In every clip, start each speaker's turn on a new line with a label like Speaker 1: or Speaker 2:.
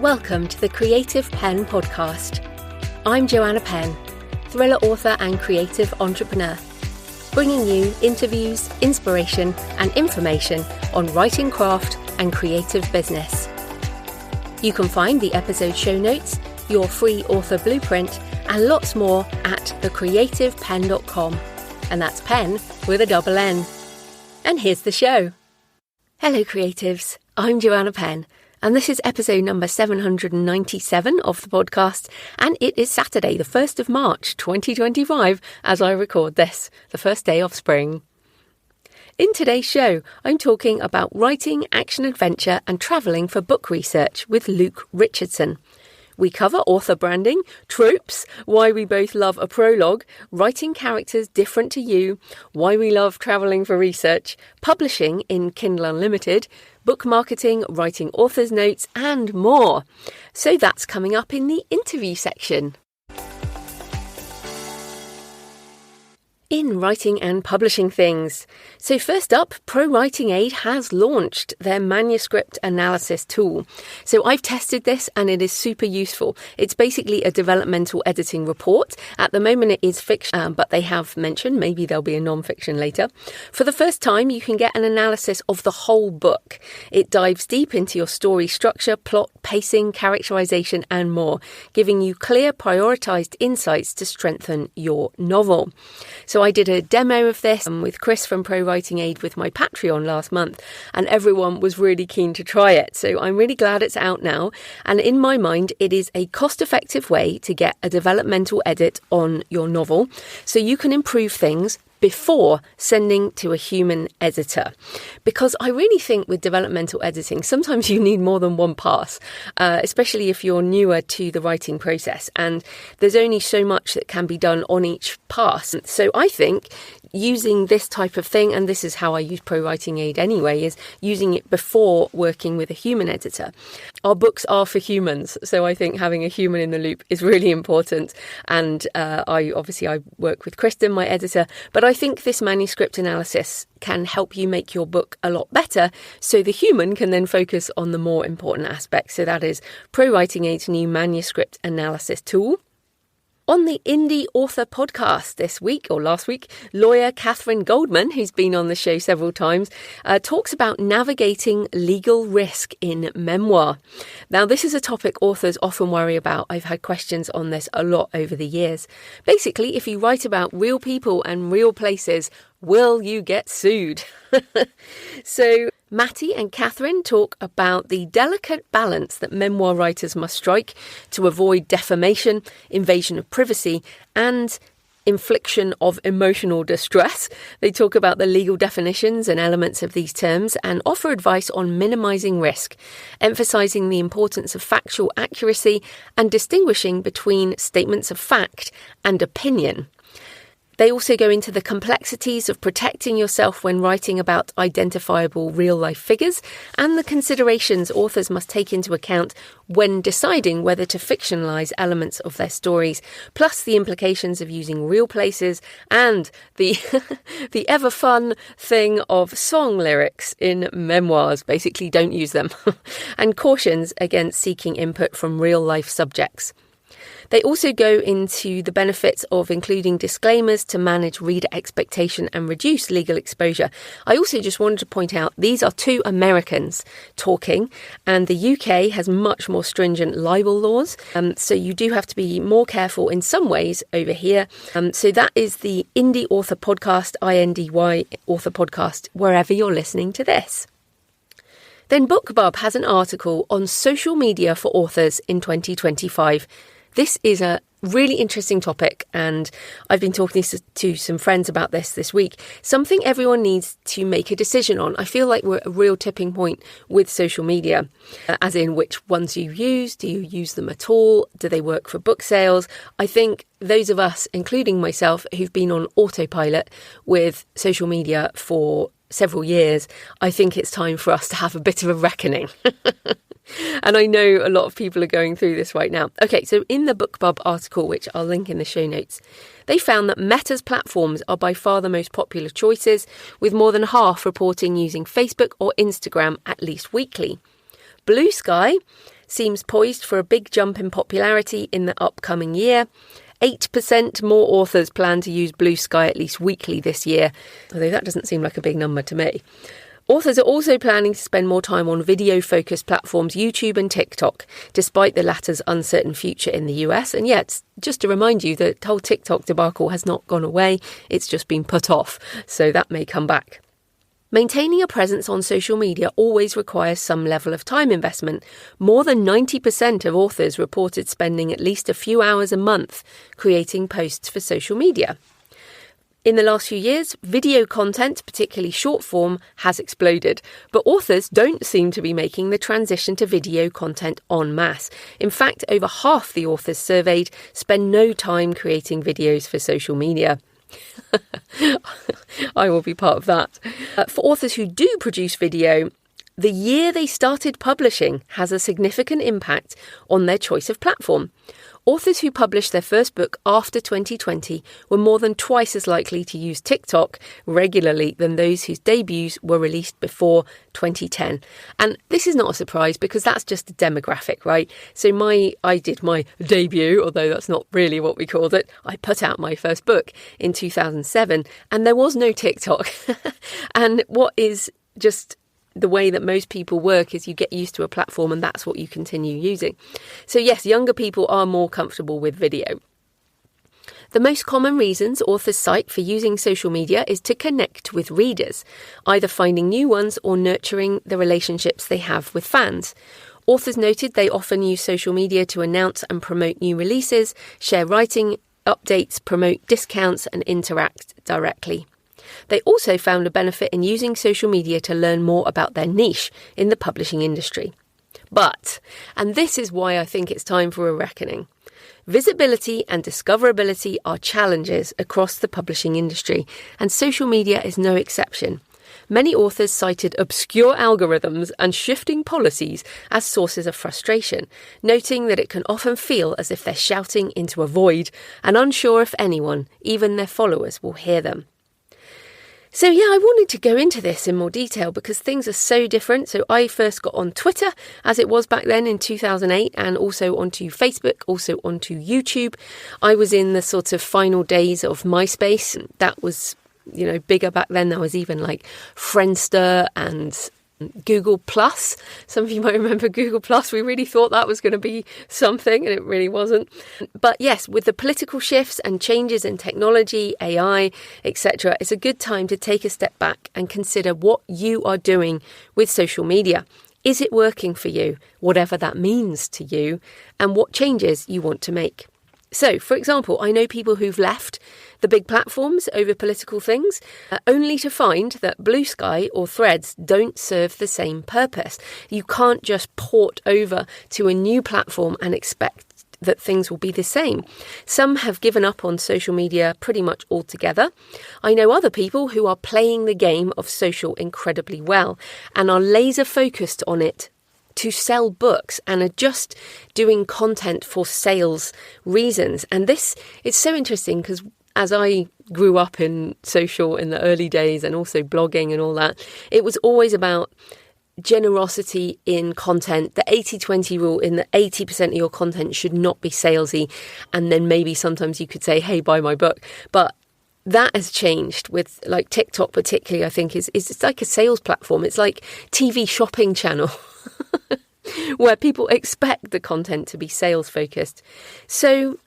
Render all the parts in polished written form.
Speaker 1: Welcome to the Creative Penn podcast. I'm Joanna Penn, thriller author and creative entrepreneur, bringing you interviews, inspiration and information on writing craft and creative business. You can find the episode show notes, your free author blueprint and lots more at thecreativepenn.com, and that's Penn with a double N. And here's the show. Hello creatives, I'm Joanna Penn. And this is episode number 797 of the podcast, and it is Saturday, the 1st of March, 2025, as I record this, the first day of spring. In today's show, I'm talking about writing, action-adventure and travelling for book research with Luke Richardson. We cover author branding, tropes, why we both love a prologue, writing characters different to you, why we love travelling for research, publishing in Kindle Unlimited, book marketing, writing author's notes, and more. So that's coming up in the interview section. In writing and publishing things. So first up, Pro Writing Aid has launched their manuscript analysis tool. So I've tested this and it is super useful. It's basically a developmental editing report. At the moment it is fiction, but they have mentioned maybe there'll be a non-fiction later. For the first time, you can get an analysis of the whole book. It dives deep into your story structure, plot, pacing, characterization and more, giving you clear, prioritized insights to strengthen your novel. So I did a demo of this with Chris from Pro Writing Aid with my Patreon last month, and everyone was really keen to try it. So I'm really glad it's out now. And in my mind, it is a cost-effective way to get a developmental edit on your novel so you can improve things before sending to a human editor. Because I really think with developmental editing, sometimes you need more than one pass, especially if you're newer to the writing process. And there's only so much that can be done on each pass. So I think using this type of thing, and this is how I use Pro Writing Aid anyway, is using it before working with a human editor. Our books are for humans, so I think having a human in the loop is really important. And I work with Kristen, my editor, but I think this manuscript analysis can help you make your book a lot better so the human can then focus on the more important aspects. So that is Pro Writing Aid's new manuscript analysis tool. On the Indie Author podcast this week, or last week, lawyer Catherine Goldman, who's been on the show several times, talks about navigating legal risk in memoir. Now, this is a topic authors often worry about. I've had questions on this a lot over the years. Basically, if you write about real people and real places, will you get sued? So Matty and Catherine talk about the delicate balance that memoir writers must strike to avoid defamation, invasion of privacy, and infliction of emotional distress. They talk about the legal definitions and elements of these terms and offer advice on minimising risk, emphasising the importance of factual accuracy and distinguishing between statements of fact and opinion. They also go into the complexities of protecting yourself when writing about identifiable real-life figures and the considerations authors must take into account when deciding whether to fictionalise elements of their stories, plus the implications of using real places and the the ever-fun thing of song lyrics in memoirs. Basically, don't use them. And cautions against seeking input from real-life subjects. They also go into the benefits of including disclaimers to manage reader expectation and reduce legal exposure. I also just wanted to point out these are two Americans talking, and the UK has much more stringent libel laws. So you do have to be more careful in some ways over here. So that is the Indie Author Podcast, INDY Author Podcast, wherever you're listening to this. Then BookBub has an article on social media for authors in 2025. This is a really interesting topic, and I've been talking to some friends about this week. Something everyone needs to make a decision on. I feel like we're at a real tipping point with social media, as in which ones you use. Do you use them at all? Do they work for book sales? I think those of us, including myself, who've been on autopilot with social media for several years, I think it's time for us to have a bit of a reckoning. And I know a lot of people are going through this right now. Okay, so in the BookBub article, which I'll link in the show notes, they found that Meta's platforms are by far the most popular choices, with more than half reporting using Facebook or Instagram at least weekly. Blue Sky seems poised for a big jump in popularity in the upcoming year. 8% more authors plan to use Blue Sky at least weekly this year, although that doesn't seem like a big number to me. Authors are also planning to spend more time on video-focused platforms YouTube and TikTok, despite the latter's uncertain future in the US. And yet, just to remind you, the whole TikTok debacle has not gone away, it's just been put off, so that may come back. Maintaining a presence on social media always requires some level of time investment. More than 90% of authors reported spending at least a few hours a month creating posts for social media. In the last few years, video content, particularly short form, has exploded, but authors don't seem to be making the transition to video content en masse. In fact, over half the authors surveyed spend no time creating videos for social media. I will be part of that. For authors who do produce video, the year they started publishing has a significant impact on their choice of platform. Authors who published their first book after 2020 were more than twice as likely to use TikTok regularly than those whose debuts were released before 2010. And this is not a surprise because that's just a demographic, right? So I did my debut, although that's not really what we called it. I put out my first book in 2007 and there was no TikTok. And what is just the way that most people work is you get used to a platform and that's what you continue using. So yes, younger people are more comfortable with video. The most common reasons authors cite for using social media is to connect with readers, either finding new ones or nurturing the relationships they have with fans. Authors noted they often use social media to announce and promote new releases, share writing updates, promote discounts and interact directly. They also found a benefit in using social media to learn more about their niche in the publishing industry. But, and this is why I think it's time for a reckoning, visibility and discoverability are challenges across the publishing industry, and social media is no exception. Many authors cited obscure algorithms and shifting policies as sources of frustration, noting that it can often feel as if they're shouting into a void and unsure if anyone, even their followers, will hear them. So yeah, I wanted to go into this in more detail because things are so different. So I first got on Twitter as it was back then in 2008 and also onto Facebook, also onto YouTube. I was in the sort of final days of MySpace. That was, bigger back then. There was even like Friendster and Google Plus. Some of you might remember Google Plus. We really thought that was going to be something and it really wasn't. But yes, with the political shifts and changes in technology, AI, etc., it's a good time to take a step back and consider what you are doing with social media. Is it working for you, whatever that means to you, and what changes you want to make? So, for example, I know people who've left the big platforms over political things, only to find that Blue Sky or Threads don't serve the same purpose. You can't just port over to a new platform and expect that things will be the same. Some have given up on social media pretty much altogether. I know other people who are playing the game of social incredibly well and are laser focused on it to sell books and are just doing content for sales reasons. And this is so interesting because as I grew up in social in the early days and also blogging and all that, it was always about generosity in content, the 80-20 rule in that 80% of your content should not be salesy. And then maybe sometimes you could say, hey, buy my book. But that has changed with like TikTok particularly, I think is it's like a sales platform. It's like TV shopping channel where people expect the content to be sales focused. So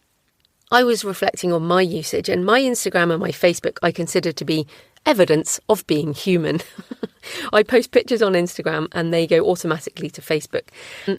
Speaker 1: I was reflecting on my usage, and my Instagram and my Facebook I consider to be evidence of being human. I post pictures on Instagram and they go automatically to Facebook.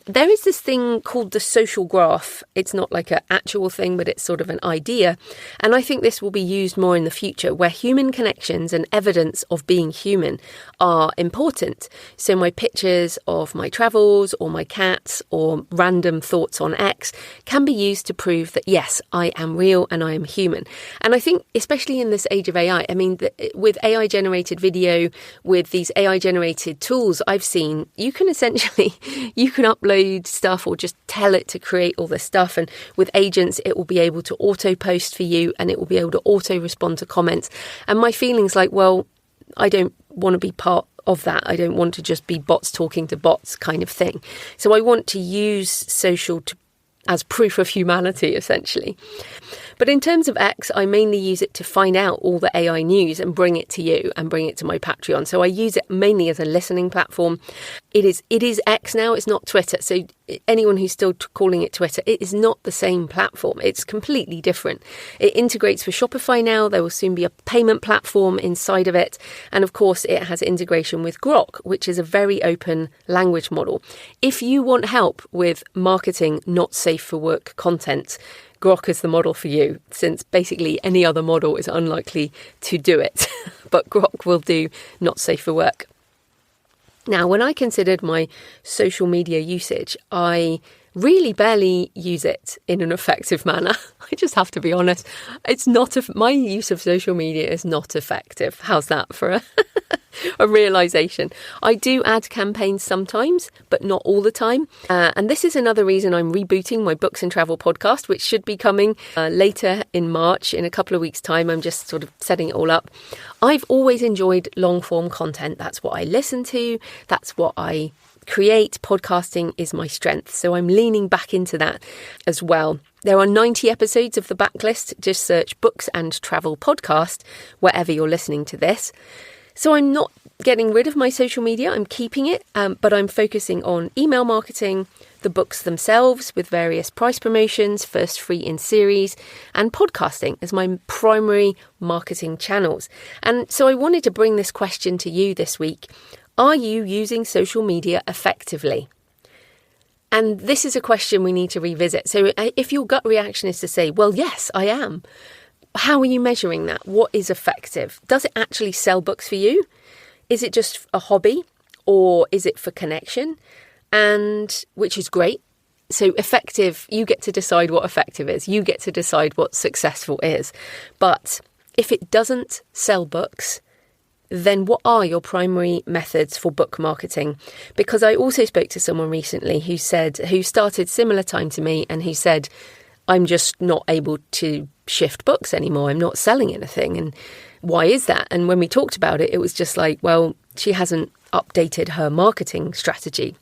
Speaker 1: There is this thing called the social graph. It's not like an actual thing, but it's sort of an idea. And I think this will be used more in the future, where human connections and evidence of being human are important. So my pictures of my travels or my cats or random thoughts on X can be used to prove that, yes, I am real and I am human. And I think, especially in this age of AI, I mean, with AI generated video, with these AI generated tools I've seen, you can upload stuff or just tell it to create all this stuff. And with agents, it will be able to auto post for you and it will be able to auto respond to comments. And my feeling's like, well, I don't want to be part of that. I don't want to just be bots talking to bots kind of thing. So I want to use social as proof of humanity, essentially. But in terms of X, I mainly use it to find out all the AI news and bring it to you and bring it to my Patreon. So I use it mainly as a listening platform. It is X now, it's not Twitter. So anyone who's still calling it Twitter, it is not the same platform. It's completely different. It integrates with Shopify now. There will soon be a payment platform inside of it. And of course, it has integration with Grok, which is a very open language model. If you want help with marketing not safe for work content, Grok is the model for you, since basically any other model is unlikely to do it. But Grok will do not safe for work. Now, when I considered my social media usage, I really barely use it in an effective manner. I just have to be honest. My use of social media is not effective. How's that for a realization? I do add campaigns sometimes, but not all the time. And this is another reason I'm rebooting my books and travel podcast, which should be coming later in March, in a couple of weeks' time. I'm just sort of setting it all up. I've always enjoyed long form content. That's what I listen to. That's what I create. Podcasting is my strength. So I'm leaning back into that as well. There are 90 episodes of the backlist. Just search Books and Travel Podcast wherever you're listening to this. So I'm not getting rid of my social media. I'm keeping it, but I'm focusing on email marketing, the books themselves with various price promotions, first free in series, and podcasting as my primary marketing channels. And so I wanted to bring this question to you this week. Are you using social media effectively? And this is a question we need to revisit. So if your gut reaction is to say, well, yes, I am. How are you measuring that? What is effective? Does it actually sell books for you? Is it just a hobby, or is it for connection? And which is great. So effective, you get to decide what effective is. You get to decide what successful is. But if it doesn't sell books, then what are your primary methods for book marketing? Because I also spoke to someone recently who started similar time to me, and who said, I'm just not able to shift books anymore. I'm not selling anything. And why is that? And when we talked about it, it was just like, well, she hasn't updated her marketing strategy.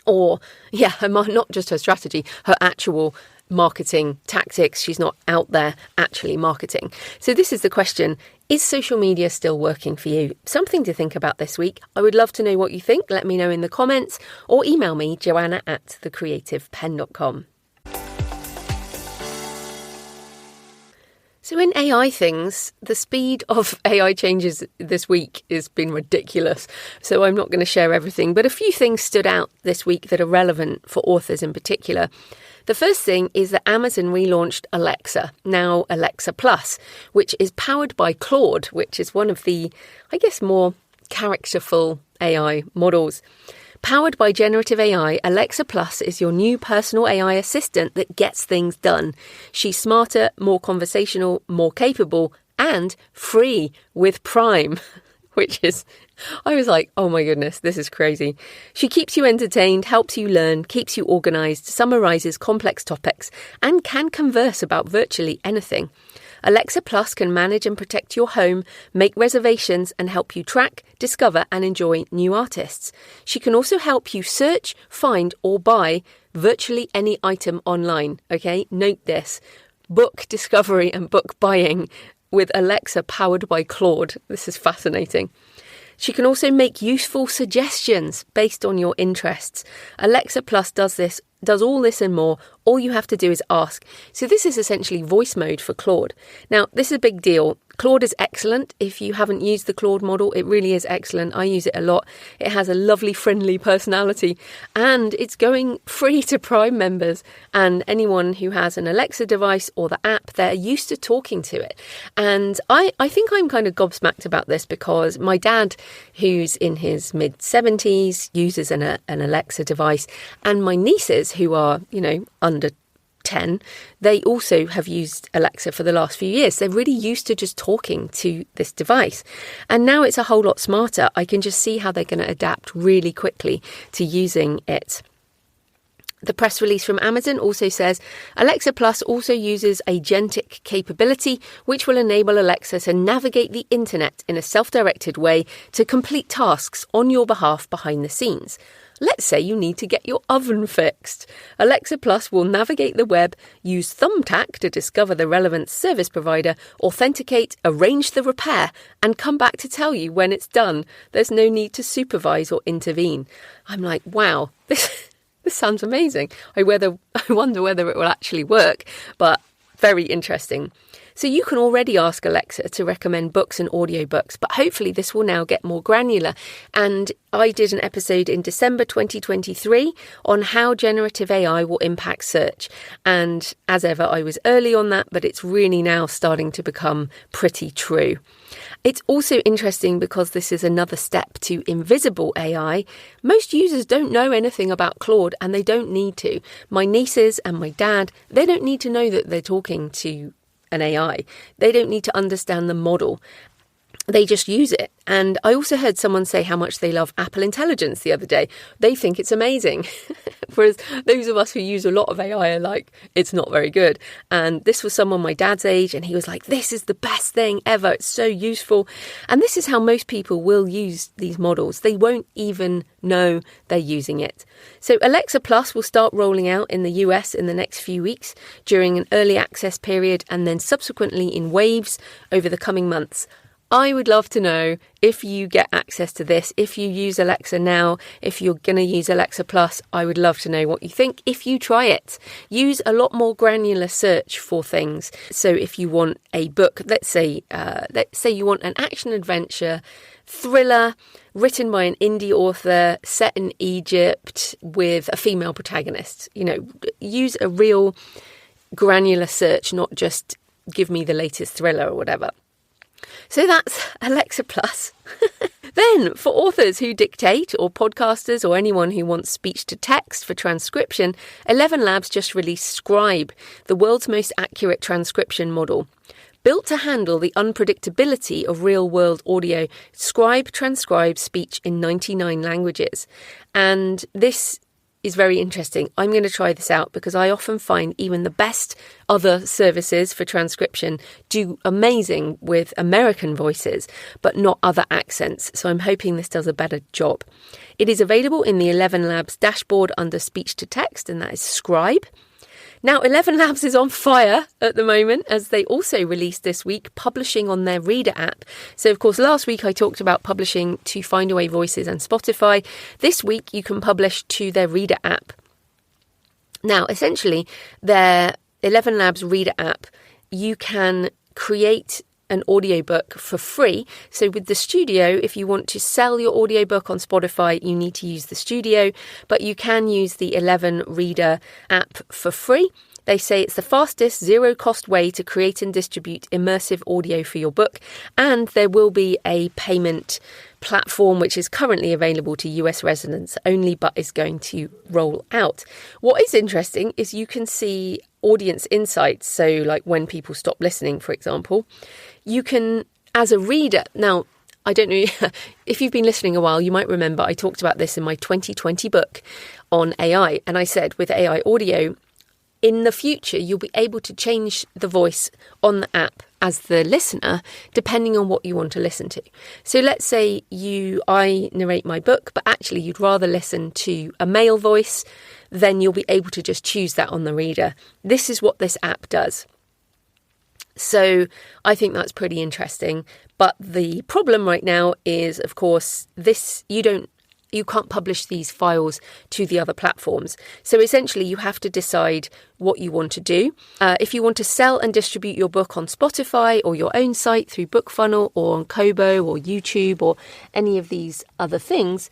Speaker 1: Or, not just her strategy, her actual marketing tactics. She's not out there actually marketing. So this is the question. Is social media still working for you? Something to think about this week. I would love to know what you think. Let me know in the comments, or email me, joanna@thecreativepenn.com. So in AI things, the speed of AI changes this week has been ridiculous. So I'm not going to share everything, but a few things stood out this week that are relevant for authors in particular. The first thing is that Amazon relaunched Alexa, now Alexa Plus, which is powered by Claude, which is one of the, more characterful AI models. Powered by generative AI, Alexa Plus is your new personal AI assistant that gets things done. She's smarter, more conversational, more capable, and free with Prime, which is, I was like, oh my goodness, this is crazy. She keeps you entertained, helps you learn, keeps you organised, summarises complex topics, and can converse about virtually anything. Alexa Plus can manage and protect your home, make reservations, and help you track, discover, and enjoy new artists. She can also help you search, find, or buy virtually any item online. Okay, note this. Book discovery and book buying with Alexa powered by Claude. This is fascinating. She can also make useful suggestions based on your interests. Alexa Plus does all this and more. All you have to do is ask. So this is essentially voice mode for Claude. Now, this is a big deal. Claude is excellent. If you haven't used the Claude model, it really is excellent. I use it a lot. It has a lovely, friendly personality, and it's going free to Prime members and anyone who has an Alexa device or the app. They're used to talking to it. And I think I'm kind of gobsmacked about this because my dad, who's in his mid-70s, uses an Alexa device, and my nieces, who are, under 10, they also have used Alexa for the last few years. They're really used to just talking to this device. And now it's a whole lot smarter. I can just see how they're going to adapt really quickly to using it. The press release from Amazon also says Alexa Plus also uses agentic capability, which will enable Alexa to navigate the internet in a self-directed way to complete tasks on your behalf behind the scenes. Let's say you need to get your oven fixed. Alexa Plus will navigate the web, use Thumbtack to discover the relevant service provider, authenticate, arrange the repair, and come back to tell you when it's done. There's no need to supervise or intervene. I'm like, wow, this sounds amazing. I wonder whether it will actually work, but very interesting. So you can already ask Alexa to recommend books and audiobooks, but hopefully this will now get more granular. And I did an episode in December 2023 on how generative AI will impact search. And as ever, I was early on that, but it's really now starting to become pretty true. It's also interesting because this is another step to invisible AI. Most users don't know anything about Claude, and they don't need to. My nieces and my dad, they don't need to know that they're talking to an AI. They don't need to understand the model. They just use it. And I also heard someone say how much they love Apple Intelligence the other day. They think it's amazing. Whereas those of us who use a lot of AI are like, it's not very good. And this was someone my dad's age, and he was like, this is the best thing ever. It's so useful. And this is how most people will use these models. They won't even know they're using it. So Alexa Plus will start rolling out in the US in the next few weeks during an early access period, and then subsequently in waves over the coming months. I would love to know if you get access to this, if you use Alexa now, if you're going to use Alexa Plus. I would love to know what you think if you try it. Use a lot more granular search for things. So if you want a book, let's say you want an action-adventure thriller written by an indie author set in Egypt with a female protagonist. Use a real granular search, not just give me the latest thriller or whatever. So that's Alexa Plus. Then, for authors who dictate, or podcasters, or anyone who wants speech to text for transcription, 11 Labs just released Scribe, the world's most accurate transcription model. Built to handle the unpredictability of real-world audio, Scribe transcribes speech in 99 languages. And this is very interesting. I'm going to try this out because I often find even the best other services for transcription do amazing with American voices, but not other accents. So I'm hoping this does a better job. It is available in the 11 Labs dashboard under speech to text, and that is Scribe. Now, 11 Labs is on fire at the moment, as they also released this week publishing on their Reader app. So, of course, last week I talked about publishing to Findaway Voices and Spotify. This week you can publish to their Reader app. Now, essentially, their 11 Labs Reader app, you can create an audiobook for free. So with the studio, if you want to sell your audiobook on Spotify, you need to use the studio, but you can use the 11 Reader app for free. They say it's the fastest, zero-cost way to create and distribute immersive audio for your book, and there will be a payment platform which is currently available to US residents only, but is going to roll out. What is interesting is you can see audience insights, so like when people stop listening, for example. You can, as a reader, now, I don't know, if you've been listening a while, you might remember I talked about this in my 2020 book on AI, and I said with AI audio, in the future, you'll be able to change the voice on the app as the listener, depending on what you want to listen to. So let's say I narrate my book, but actually you'd rather listen to a male voice, then you'll be able to just choose that on the reader. This is what this app does. So I think that's pretty interesting. But the problem right now is, of course, you can't publish these files to the other platforms. So essentially, you have to decide what you want to do. If you want to sell and distribute your book on Spotify or your own site through BookFunnel or on Kobo or YouTube or any of these other things,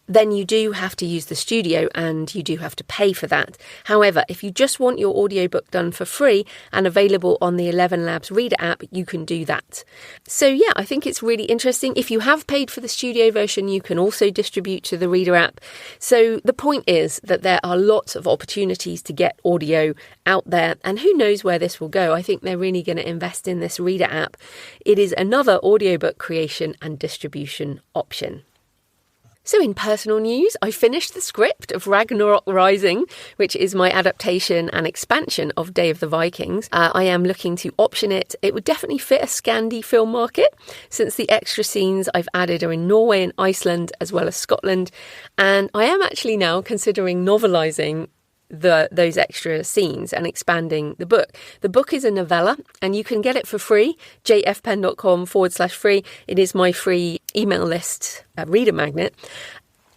Speaker 1: then you do have to use the studio and you do have to pay for that. However, if you just want your audiobook done for free and available on the 11 Labs Reader app, you can do that. So yeah, I think it's really interesting. If you have paid for the studio version, you can also distribute to the Reader app. So the point is that there are lots of opportunities to get audio out there, and who knows where this will go. I think they're really going to invest in this Reader app. It is another audiobook creation and distribution option. So in personal news, I finished the script of Ragnarok Rising, which is my adaptation and expansion of Day of the Vikings. I am looking to option it. It would definitely fit a Scandi film market, since the extra scenes I've added are in Norway and Iceland, as well as Scotland. And I am actually now considering novelising those extra scenes and expanding the book. The book is a novella and you can get it for free, jfpenn.com/free. It is my free email list reader magnet.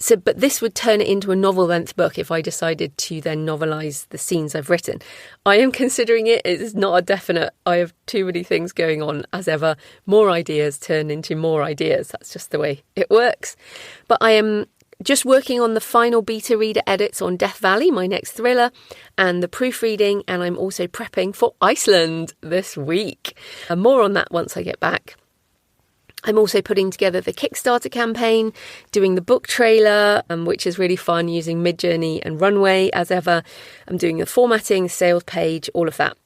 Speaker 1: But this would turn it into a novel-length book if I decided to then novelise the scenes I've written. I am considering it. It is not a definite. I have too many things going on, as ever. More ideas turn into more ideas. That's just the way it works. But I am just working on the final beta reader edits on Death Valley, my next thriller, and the proofreading, and I'm also prepping for Iceland this week. And more on that once I get back. I'm also putting together the Kickstarter campaign, doing the book trailer, which is really fun, using Midjourney and Runway as ever. I'm doing the formatting, sales page, all of that.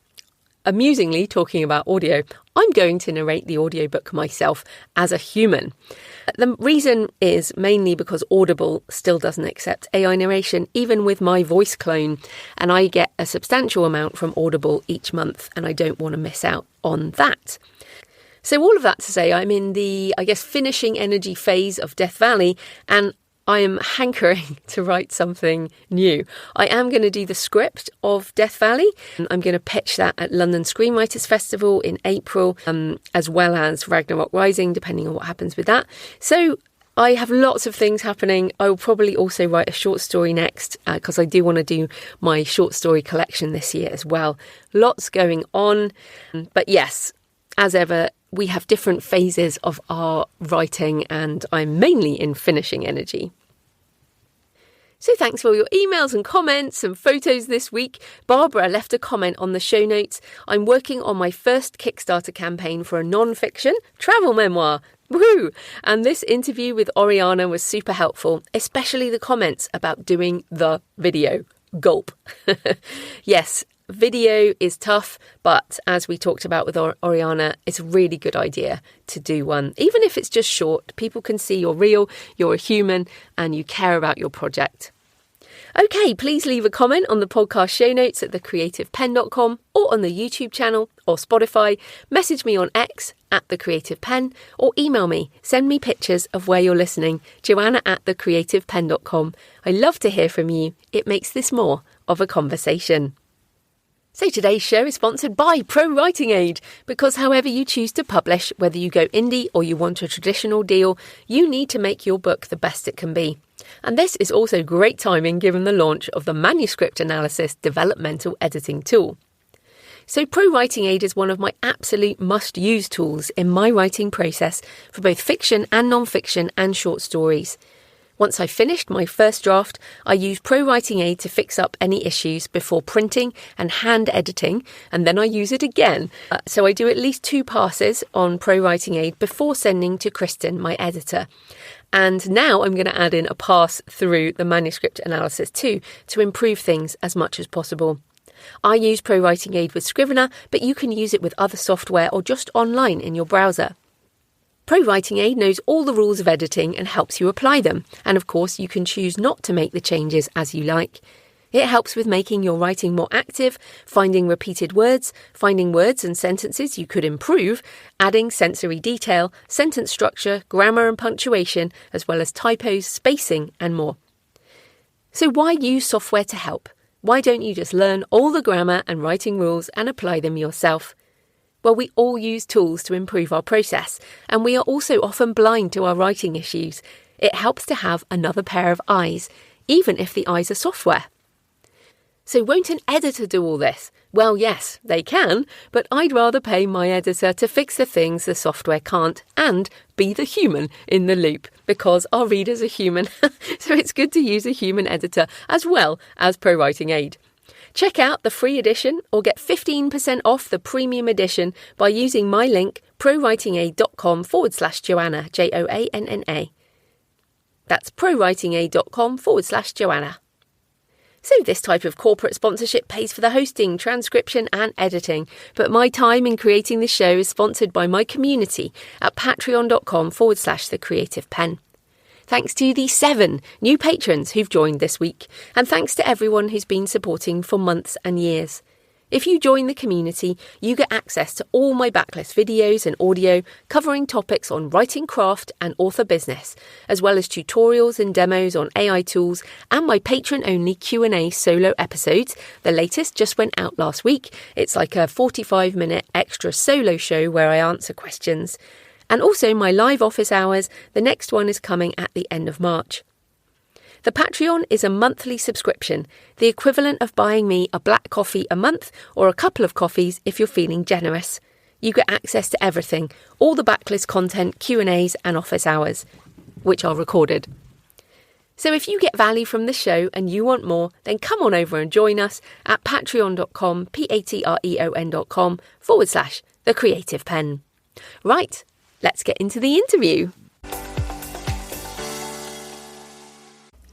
Speaker 1: Amusingly, talking about audio, I'm going to narrate the audiobook myself as a human. The reason is mainly because Audible still doesn't accept AI narration, even with my voice clone, and I get a substantial amount from Audible each month, and I don't want to miss out on that. So all of that to say, I'm in the, finishing energy phase of Death Valley, and I am hankering to write something new. I am going to do the script of Death Valley. I'm going to pitch that at London Screenwriters Festival in April, as well as Ragnarok Rising, depending on what happens with that. So I have lots of things happening. I will probably also write a short story next, because I do want to do my short story collection this year as well. Lots going on. But yes, as ever, we have different phases of our writing, and I'm mainly in finishing energy. So thanks for all your emails and comments and photos this week. Barbara left a comment on the show notes. I'm working on my first Kickstarter campaign for a non-fiction travel memoir. Woohoo! And this interview with Oriana was super helpful, especially the comments about doing the video. Gulp. Yes, video is tough, but as we talked about with Oriana, it's a really good idea to do one. Even if it's just short, people can see you're real, you're a human, and you care about your project. Okay, please leave a comment on the podcast show notes at thecreativepenn.com or on the YouTube channel or Spotify. Message me on X @thecreativepenn or email me. Send me pictures of where you're listening. Joanna@thecreativepenn.com. I love to hear from you. It makes this more of a conversation. So today's show is sponsored by Pro Writing Aid, because however you choose to publish, whether you go indie or you want a traditional deal, you need to make your book the best it can be. And this is also great timing given the launch of the manuscript analysis developmental editing tool. So Pro Writing Aid is one of my absolute must-use tools in my writing process for both fiction and non-fiction and short stories. Once I've finished my first draft, I use Pro Writing Aid to fix up any issues before printing and hand editing, and then I use it again. So I do at least 2 passes on Pro Writing Aid before sending to Kristen, my editor. And now I'm going to add in a pass through the manuscript analysis too, to improve things as much as possible. I use Pro Writing Aid with Scrivener, but you can use it with other software or just online in your browser. Pro Writing Aid knows all the rules of editing and helps you apply them. And of course, you can choose not to make the changes as you like. It helps with making your writing more active, finding repeated words, finding words and sentences you could improve, adding sensory detail, sentence structure, grammar and punctuation, as well as typos, spacing and more. So why use software to help? Why don't you just learn all the grammar and writing rules and apply them yourself? Well, we all use tools to improve our process, and we are also often blind to our writing issues. It helps to have another pair of eyes, even if the eyes are software. So won't an editor do all this? Well, yes, they can, but I'd rather pay my editor to fix the things the software can't and be the human in the loop, because our readers are human, so it's good to use a human editor as well as Pro Writing Aid. Check out the free edition or get 15% off the premium edition by using my link prowritingaid.com/Joanna, Joanna. That's prowritingaid.com/Joanna. So this type of corporate sponsorship pays for the hosting, transcription and editing, but my time in creating this show is sponsored by my community at patreon.com/thecreativepenn. Thanks to the 7 new patrons who've joined this week, and thanks to everyone who's been supporting for months and years. If you join the community, you get access to all my backlist videos and audio covering topics on writing craft and author business, as well as tutorials and demos on AI tools and my patron-only Q&A solo episodes. The latest just went out last week. It's like a 45-minute extra solo show where I answer questions. And also my live office hours. The next one is coming at the end of March. The Patreon is a monthly subscription, the equivalent of buying me a black coffee a month or a couple of coffees if you're feeling generous. You get access to everything, all the backlist content, Q&As and office hours, which are recorded. So if you get value from the show and you want more, then come on over and join us at patreon.com, patreon.com/The Creative Penn. Right, let's get into the interview.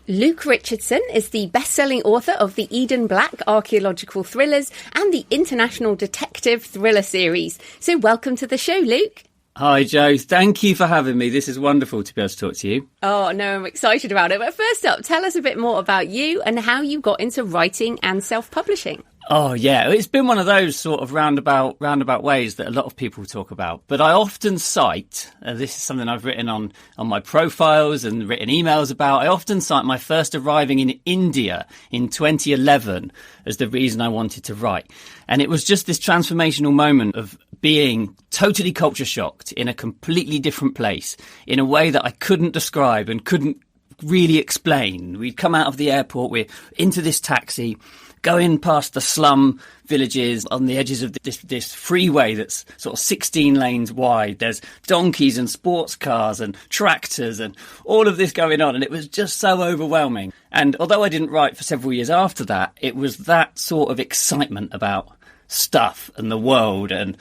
Speaker 1: Luke Richardson is the best-selling author of the Eden Black Archaeological Thrillers and the International Detective Thriller series. So welcome to the show, Luke.
Speaker 2: Hi, Jo. Thank you for having me. This is wonderful to be able to talk to you.
Speaker 1: Oh, no, I'm excited about it. But first up, tell us a bit more about you and how you got into writing and self-publishing.
Speaker 2: Oh, yeah. It's been one of those sort of roundabout ways that a lot of people talk about. But I often cite, this is something I've written on my profiles and written emails about, I often cite my first arriving in India in 2011 as the reason I wanted to write. And it was just this transformational moment of being totally culture shocked in a completely different place in a way that I couldn't describe and couldn't really explain. We'd come out of the airport, we're into this taxi, going past the slum villages on the edges of this freeway that's sort of 16 lanes wide. There's donkeys and sports cars and tractors and all of this going on. And it was just so overwhelming. And although I didn't write for several years after that, it was that sort of excitement about stuff and the world and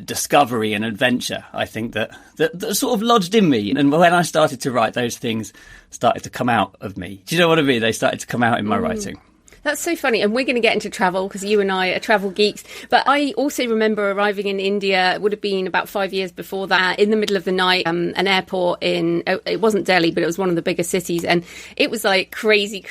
Speaker 2: discovery and adventure, I think, that sort of lodged in me. And when I started to write, those things started to come out of me. Do you know what I mean? They started to come out in my writing.
Speaker 1: That's so funny. And we're going to get into travel because you and I are travel geeks. But I also remember arriving in India, it would have been about 5 years before that, in the middle of the night, an airport it wasn't Delhi, but it was one of the bigger cities. And it was like crazy.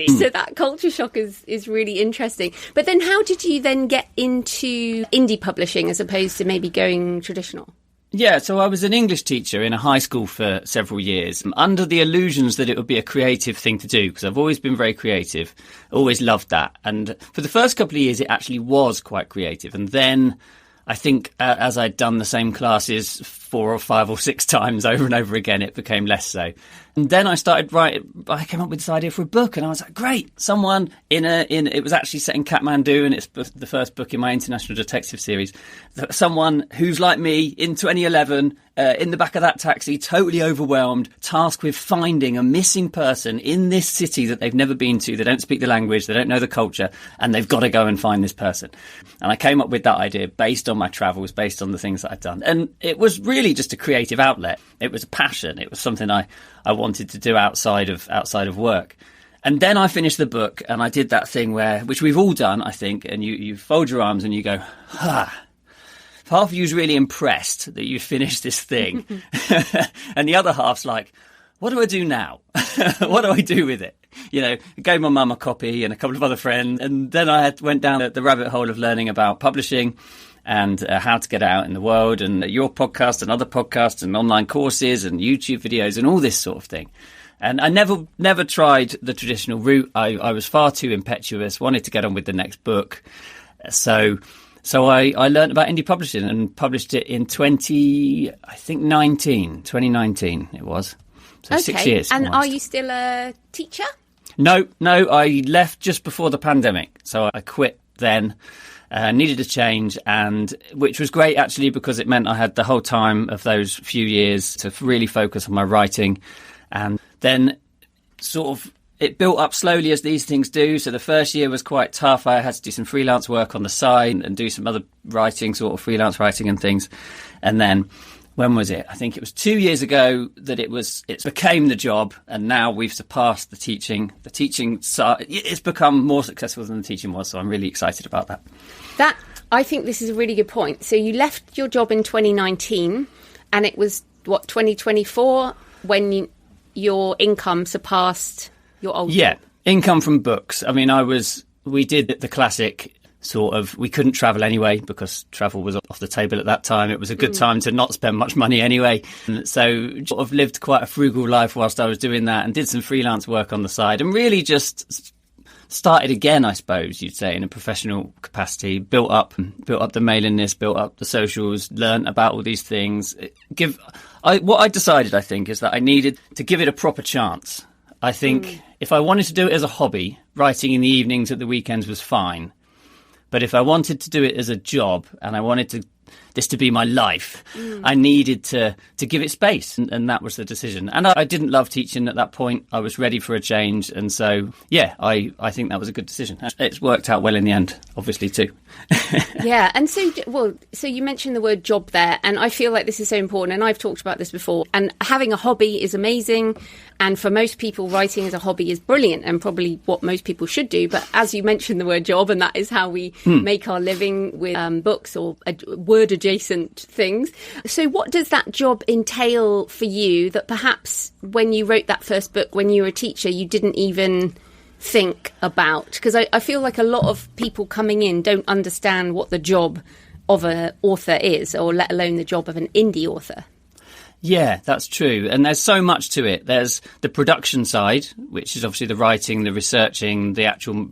Speaker 1: So that culture shock is really interesting. But then how did you then get into indie publishing as opposed to maybe going traditional?
Speaker 2: Yeah, so I was an English teacher in a high school for several years, under the illusions that it would be a creative thing to do, because I've always been very creative, always loved that. And for the first couple of years, it actually was quite creative. And then I think as I'd done the same classes 4 or 5 or 6 times over and over again, it became less so. And then I started writing. I came up with this idea for a book, and I was like, great, someone it was actually set in Kathmandu, and it's the first book in my international detective series. Someone who's like me in 2011, in the back of that taxi, totally overwhelmed, tasked with finding a missing person in this city that they've never been to. They don't speak the language, they don't know the culture, and they've got to go and find this person. And I came up with that idea based on my travels, based on the things that I'd done. And it was really just a creative outlet. It was a passion. It was something I wanted to do outside of work. And then I finished the book, and I did that thing which we've all done, I think, and you fold your arms and you go, half of you's really impressed that you finished this thing. And the other half's like, what do I do now? What do I do with it? You know, I gave my mum a copy and a couple of other friends. And then I went down the rabbit hole of learning about publishing and how to get out in the world, and your podcast and other podcasts and online courses and YouTube videos and all this sort of thing. And I never tried the traditional route. I was far too impetuous, wanted to get on with the next book. So I learned about indie publishing and published it in 2019 it was. So
Speaker 1: okay.
Speaker 2: 6 years.
Speaker 1: And
Speaker 2: almost.
Speaker 1: are you still a teacher?
Speaker 2: No, I left just before the pandemic. So I quit then. Needed a change, and which was great actually, because it meant I had the whole time of those few years to really focus on my writing. And then sort of it built up slowly, as these things do. So the first year was quite tough. I had to do some freelance work on the side and do some other writing, sort of freelance writing and things. And then when was it? I think it was 2 years ago that it became the job, and now we've surpassed the teaching. The teaching it's become more successful than the teaching was, so I'm really excited about that.
Speaker 1: I think this is a really good point. So you left your job in 2019, and it was 2024 when your income surpassed your old
Speaker 2: Yeah,
Speaker 1: job?
Speaker 2: income from books. I mean, we did the classic sort of, we couldn't travel anyway because travel was off the table at that time. It was a good time to not spend much money anyway. And so sort of lived quite a frugal life whilst I was doing that, and did some freelance work on the side, and really just started again, I suppose you'd say, in a professional capacity, built up the mailing list, built up the socials, learnt about all these things. What I decided, I think, is that I needed to give it a proper chance. I think if I wanted to do it as a hobby, writing in the evenings at the weekends was fine. But if I wanted to do it as a job, and I wanted this to be my life, I needed to give it space, and that was the decision. And I didn't love teaching at that point. I was ready for a change, and so I think that was a good decision. It's worked out well in the end, obviously too.
Speaker 1: Yeah, and so you mentioned the word job there, and I feel like this is so important, and I've talked about this before. And having a hobby is amazing, and for most people, writing as a hobby is brilliant, and probably what most people should do. But as you mentioned the word job, and that is how we make our living with books or word adjacent things. So what does that job entail for you that perhaps when you wrote that first book, when you were a teacher, you didn't even think about? Because I feel like a lot of people coming in don't understand what the job of an author is, or let alone the job of an indie author.
Speaker 2: Yeah, that's true. And there's so much to it. There's the production side, which is obviously the writing, the researching, the actual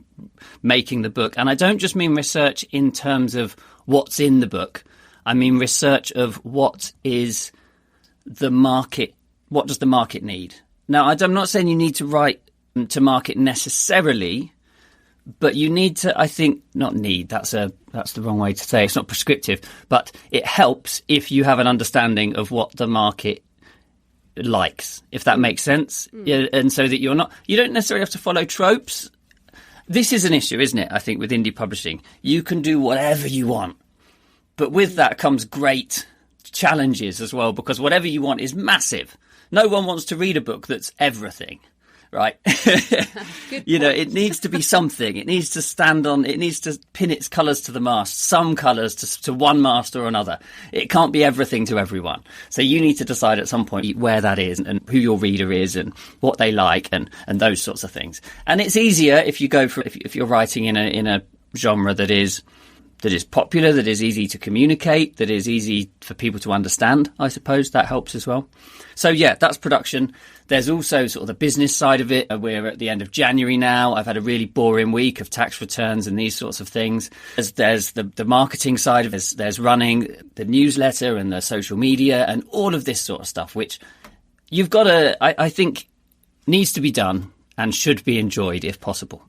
Speaker 2: making the book. And I don't just mean research in terms of what's in the book. I mean research of what is the market, what does the market need? Now, I'm not saying you need to write to market necessarily, but you need to, I think, not need, that's the wrong way to say, it's not prescriptive, but it helps if you have an understanding of what the market likes, if that makes sense. Yeah, and so that you don't necessarily have to follow tropes. This is an issue, isn't it, I think, with indie publishing. You can do whatever you want, but with that comes great challenges as well, because whatever you want is massive. No one wants to read a book that's everything. Right. It needs to be something. It needs to stand on, it needs to pin its colours to the mast, some colours to one mast or another. It can't be everything to everyone. So you need to decide at some point where that is, and who your reader is, and what they like, and those sorts of things. And it's easier if you go for, if you're writing in a genre that is popular, that is easy to communicate, that is easy for people to understand. I suppose that helps as well. So yeah, that's production. There's also sort of the business side of it. We're at the end of January now. I've had a really boring week of tax returns and these sorts of things. There's the marketing side of it. There's running the newsletter and the social media and all of this sort of stuff, which you've got to, I think, needs to be done and should be enjoyed if possible.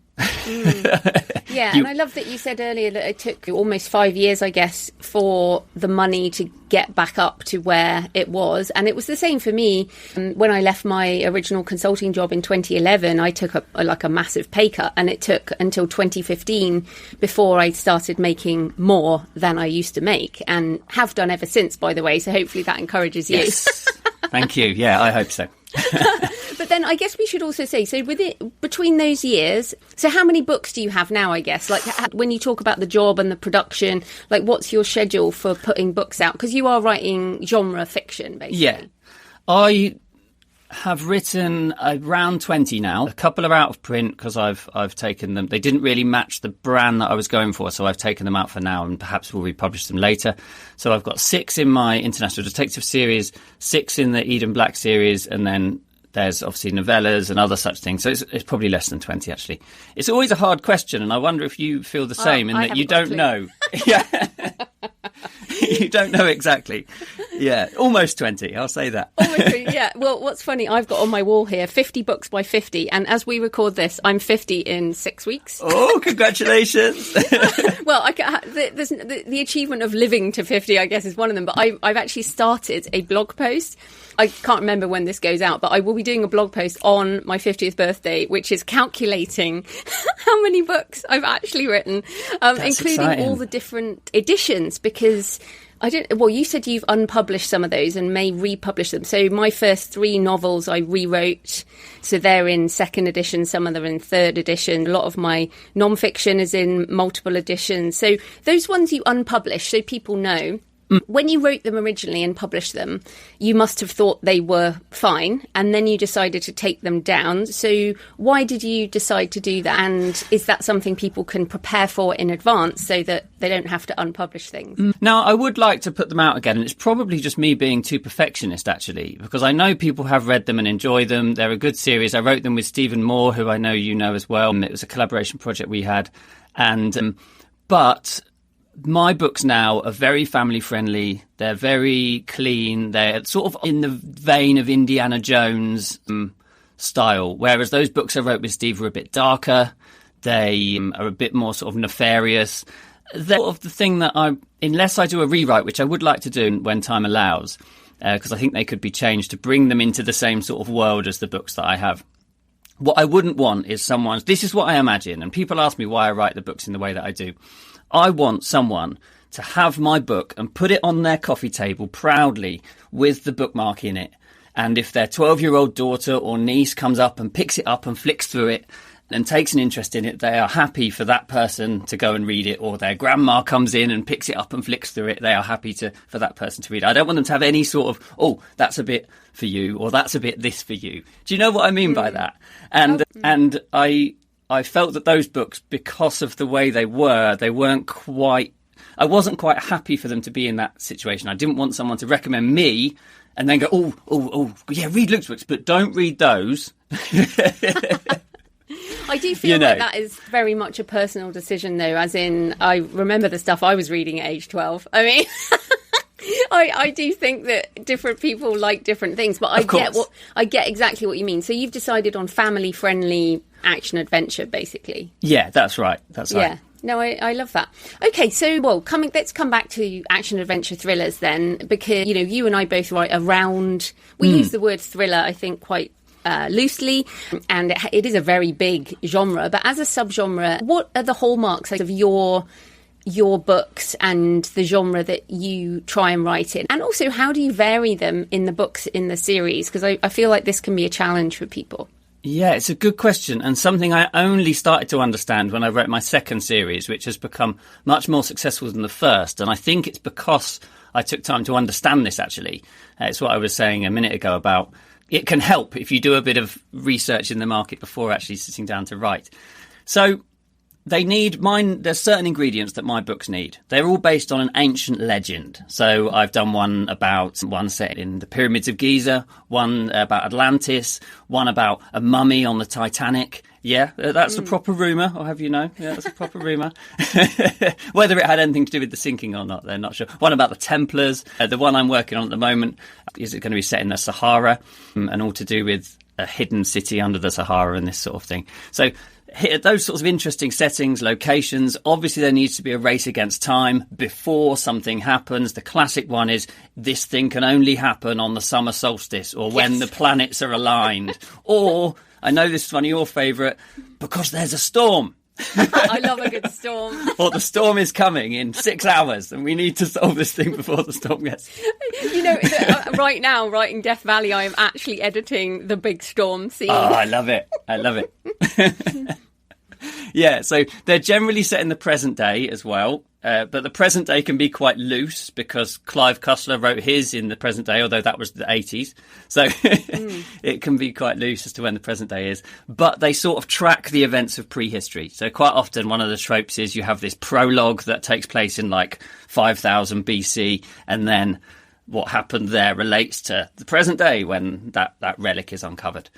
Speaker 1: Yeah, and I love that you said earlier that it took almost 5 years, I guess, for the money to get back up to where it was. And it was the same for me. When I left my original consulting job in 2011, I took a massive pay cut, and it took until 2015 before I started making more than I used to make, and have done ever since, by the way. So hopefully that encourages you.
Speaker 2: Yes. Thank you. Yeah, I hope so.
Speaker 1: But then I guess we should also say, so between those years, so how many books do you have now, I guess? Like when you talk about the job and the production, like what's your schedule for putting books out? Because you are writing genre fiction, basically.
Speaker 2: Yeah. I have written around 20 now. A couple are out of print because I've taken them. They didn't really match the brand that I was going for, so I've taken them out for now, and perhaps we'll republish them later. So I've got 6 in my International Detective series, 6 in the Eden Black series, and then there's obviously novellas and other such things. So it's probably less than 20, actually. It's always a hard question, and I wonder if you feel the same, in that you don't know. Yeah. You don't know exactly. Yeah, almost 20, I'll say that.
Speaker 1: Almost 20, yeah. Well, what's funny, I've got on my wall here 50 books by 50, and as we record this, I'm 50 in 6 weeks.
Speaker 2: Oh, congratulations.
Speaker 1: Well, the achievement of living to 50, I guess, is one of them, but I've actually started a blog post. I can't remember when this goes out, but I will be doing a blog post on my 50th birthday, which is calculating how many books I've actually written, including
Speaker 2: exciting.
Speaker 1: All the different editions, because you said you've unpublished some of those and may republish them. So my first 3 novels I rewrote. So they're in 2nd edition, some of them are in 3rd edition. A lot of my non-fiction is in multiple editions. So those ones you unpublish, so people know. When you wrote them originally and published them, you must have thought they were fine, and then you decided to take them down. So why did you decide to do that? And is that something people can prepare for in advance so that they don't have to unpublish things?
Speaker 2: Now, I would like to put them out again, and it's probably just me being too perfectionist, actually, because I know people have read them and enjoy them. They're a good series. I wrote them with Stephen Moore, who I know you know as well. It was a collaboration project we had. And but my books now are very family friendly. They're very clean. They're sort of in the vein of Indiana Jones style, whereas those books I wrote with Steve were a bit darker. They are a bit more sort of nefarious. They're sort of the thing that unless I do a rewrite, which I would like to do when time allows, because I think they could be changed to bring them into the same sort of world as the books that I have. What I wouldn't want is this is what I imagine, and people ask me why I write the books in the way that I do. I want someone to have my book and put it on their coffee table proudly with the bookmark in it. And if their 12-year-old daughter or niece comes up and picks it up and flicks through it and takes an interest in it, they are happy for that person to go and read it. Or their grandma comes in and picks it up and flicks through it, they are happy for that person to read it. I don't want them to have any sort of, oh, that's a bit for you, or that's a bit this for you. Do you know what I mean by that? And I felt that those books, because of the way they weren't quite... I wasn't quite happy for them to be in that situation. I didn't want someone to recommend me and then go, oh, yeah, read Luke's books, but don't read those.
Speaker 1: I do feel like that is very much a personal decision, though, as in, I remember the stuff I was reading at age 12. I mean... I do think that different people like different things, but I get exactly what you mean. So you've decided on family-friendly action adventure, basically. Yeah,
Speaker 2: that's right.
Speaker 1: Yeah. No, I love that. Okay, so let's come back to action adventure thrillers then, because you and I both write around. We use the word thriller, I think, quite loosely, and it is a very big genre. But as a subgenre, what are the hallmarks of your books and the genre that you try and write in? And also, how do you vary them in the books in the series? Because I feel like this can be a challenge for people.
Speaker 2: Yeah, it's a good question, and something I only started to understand when I wrote my second series, which has become much more successful than the first. And I think it's because I took time to understand this, actually. It's what I was saying a minute ago about it can help if you do a bit of research in the market before actually sitting down to write. So there's certain ingredients that my books need. They're all based on an ancient legend. So I've done one set in the pyramids of Giza, one about Atlantis, one about a mummy on the Titanic. Yeah, that's a proper rumour, I'll have you know. Yeah, that's a proper rumour. Whether it had anything to do with the sinking or not, they're not sure. One about the Templars. The one I'm working on at the moment is going to be set in the Sahara, and all to do with a hidden city under the Sahara and this sort of thing. So those sorts of interesting settings, locations. Obviously, there needs to be a race against time before something happens. The classic one is this thing can only happen on the summer solstice or when the planets are aligned. Or, I know this is one of your favourite, because there's a storm.
Speaker 1: I love a good storm.
Speaker 2: Or the storm is coming in 6 hours and we need to solve this thing before the storm gets...
Speaker 1: Right now, writing Death Valley, I am actually editing the big storm scene.
Speaker 2: Oh, I love it. Yeah, so they're generally set in the present day as well. But the present day can be quite loose because Clive Cussler wrote his in the present day, although that was the 80s. So it can be quite loose as to when the present day is. But they sort of track the events of prehistory. So quite often one of the tropes is you have this prologue that takes place in like 5000 BC, and then what happened there relates to the present day when that relic is uncovered.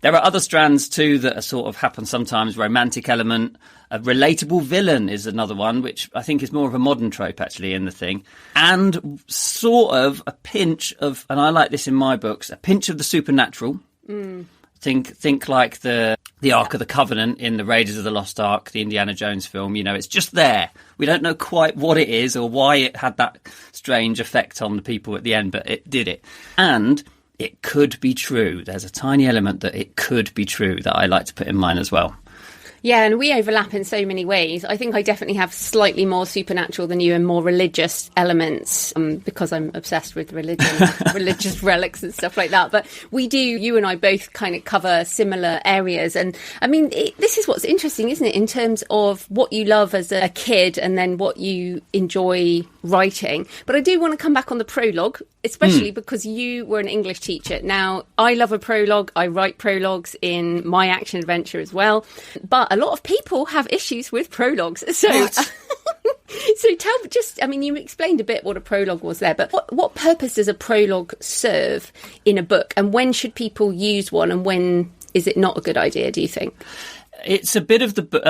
Speaker 2: There are other strands too that are sort of happen sometimes. Romantic element, a relatable villain is another one, which I think is more of a modern trope actually in the thing. And sort of a pinch of, and I like this in my books, a pinch of the supernatural. Think like the Ark of the Covenant in the Raiders of the Lost Ark, the Indiana Jones film. It's just there. We don't know quite what it is or why it had that strange effect on the people at the end, but it did it. And it could be true. There's a tiny element that it could be true that I like to put in mine as well.
Speaker 1: Yeah, and we overlap in so many ways. I think I definitely have slightly more supernatural than you and more religious elements because I'm obsessed with religion, religious relics and stuff like that. But you and I both kind of cover similar areas. And I mean, this is what's interesting, isn't it, in terms of what you love as a kid and then what you enjoy writing. But I do want to come back on the prologue, especially because you were an English teacher. Now, I love a prologue. I write prologues in my action adventure as well. But a lot of people have issues with prologues. So, you explained a bit what a prologue was there, but what purpose does a prologue serve in a book? And when should people use one? And when is it not a good idea, do you think?
Speaker 2: It's a bit of the...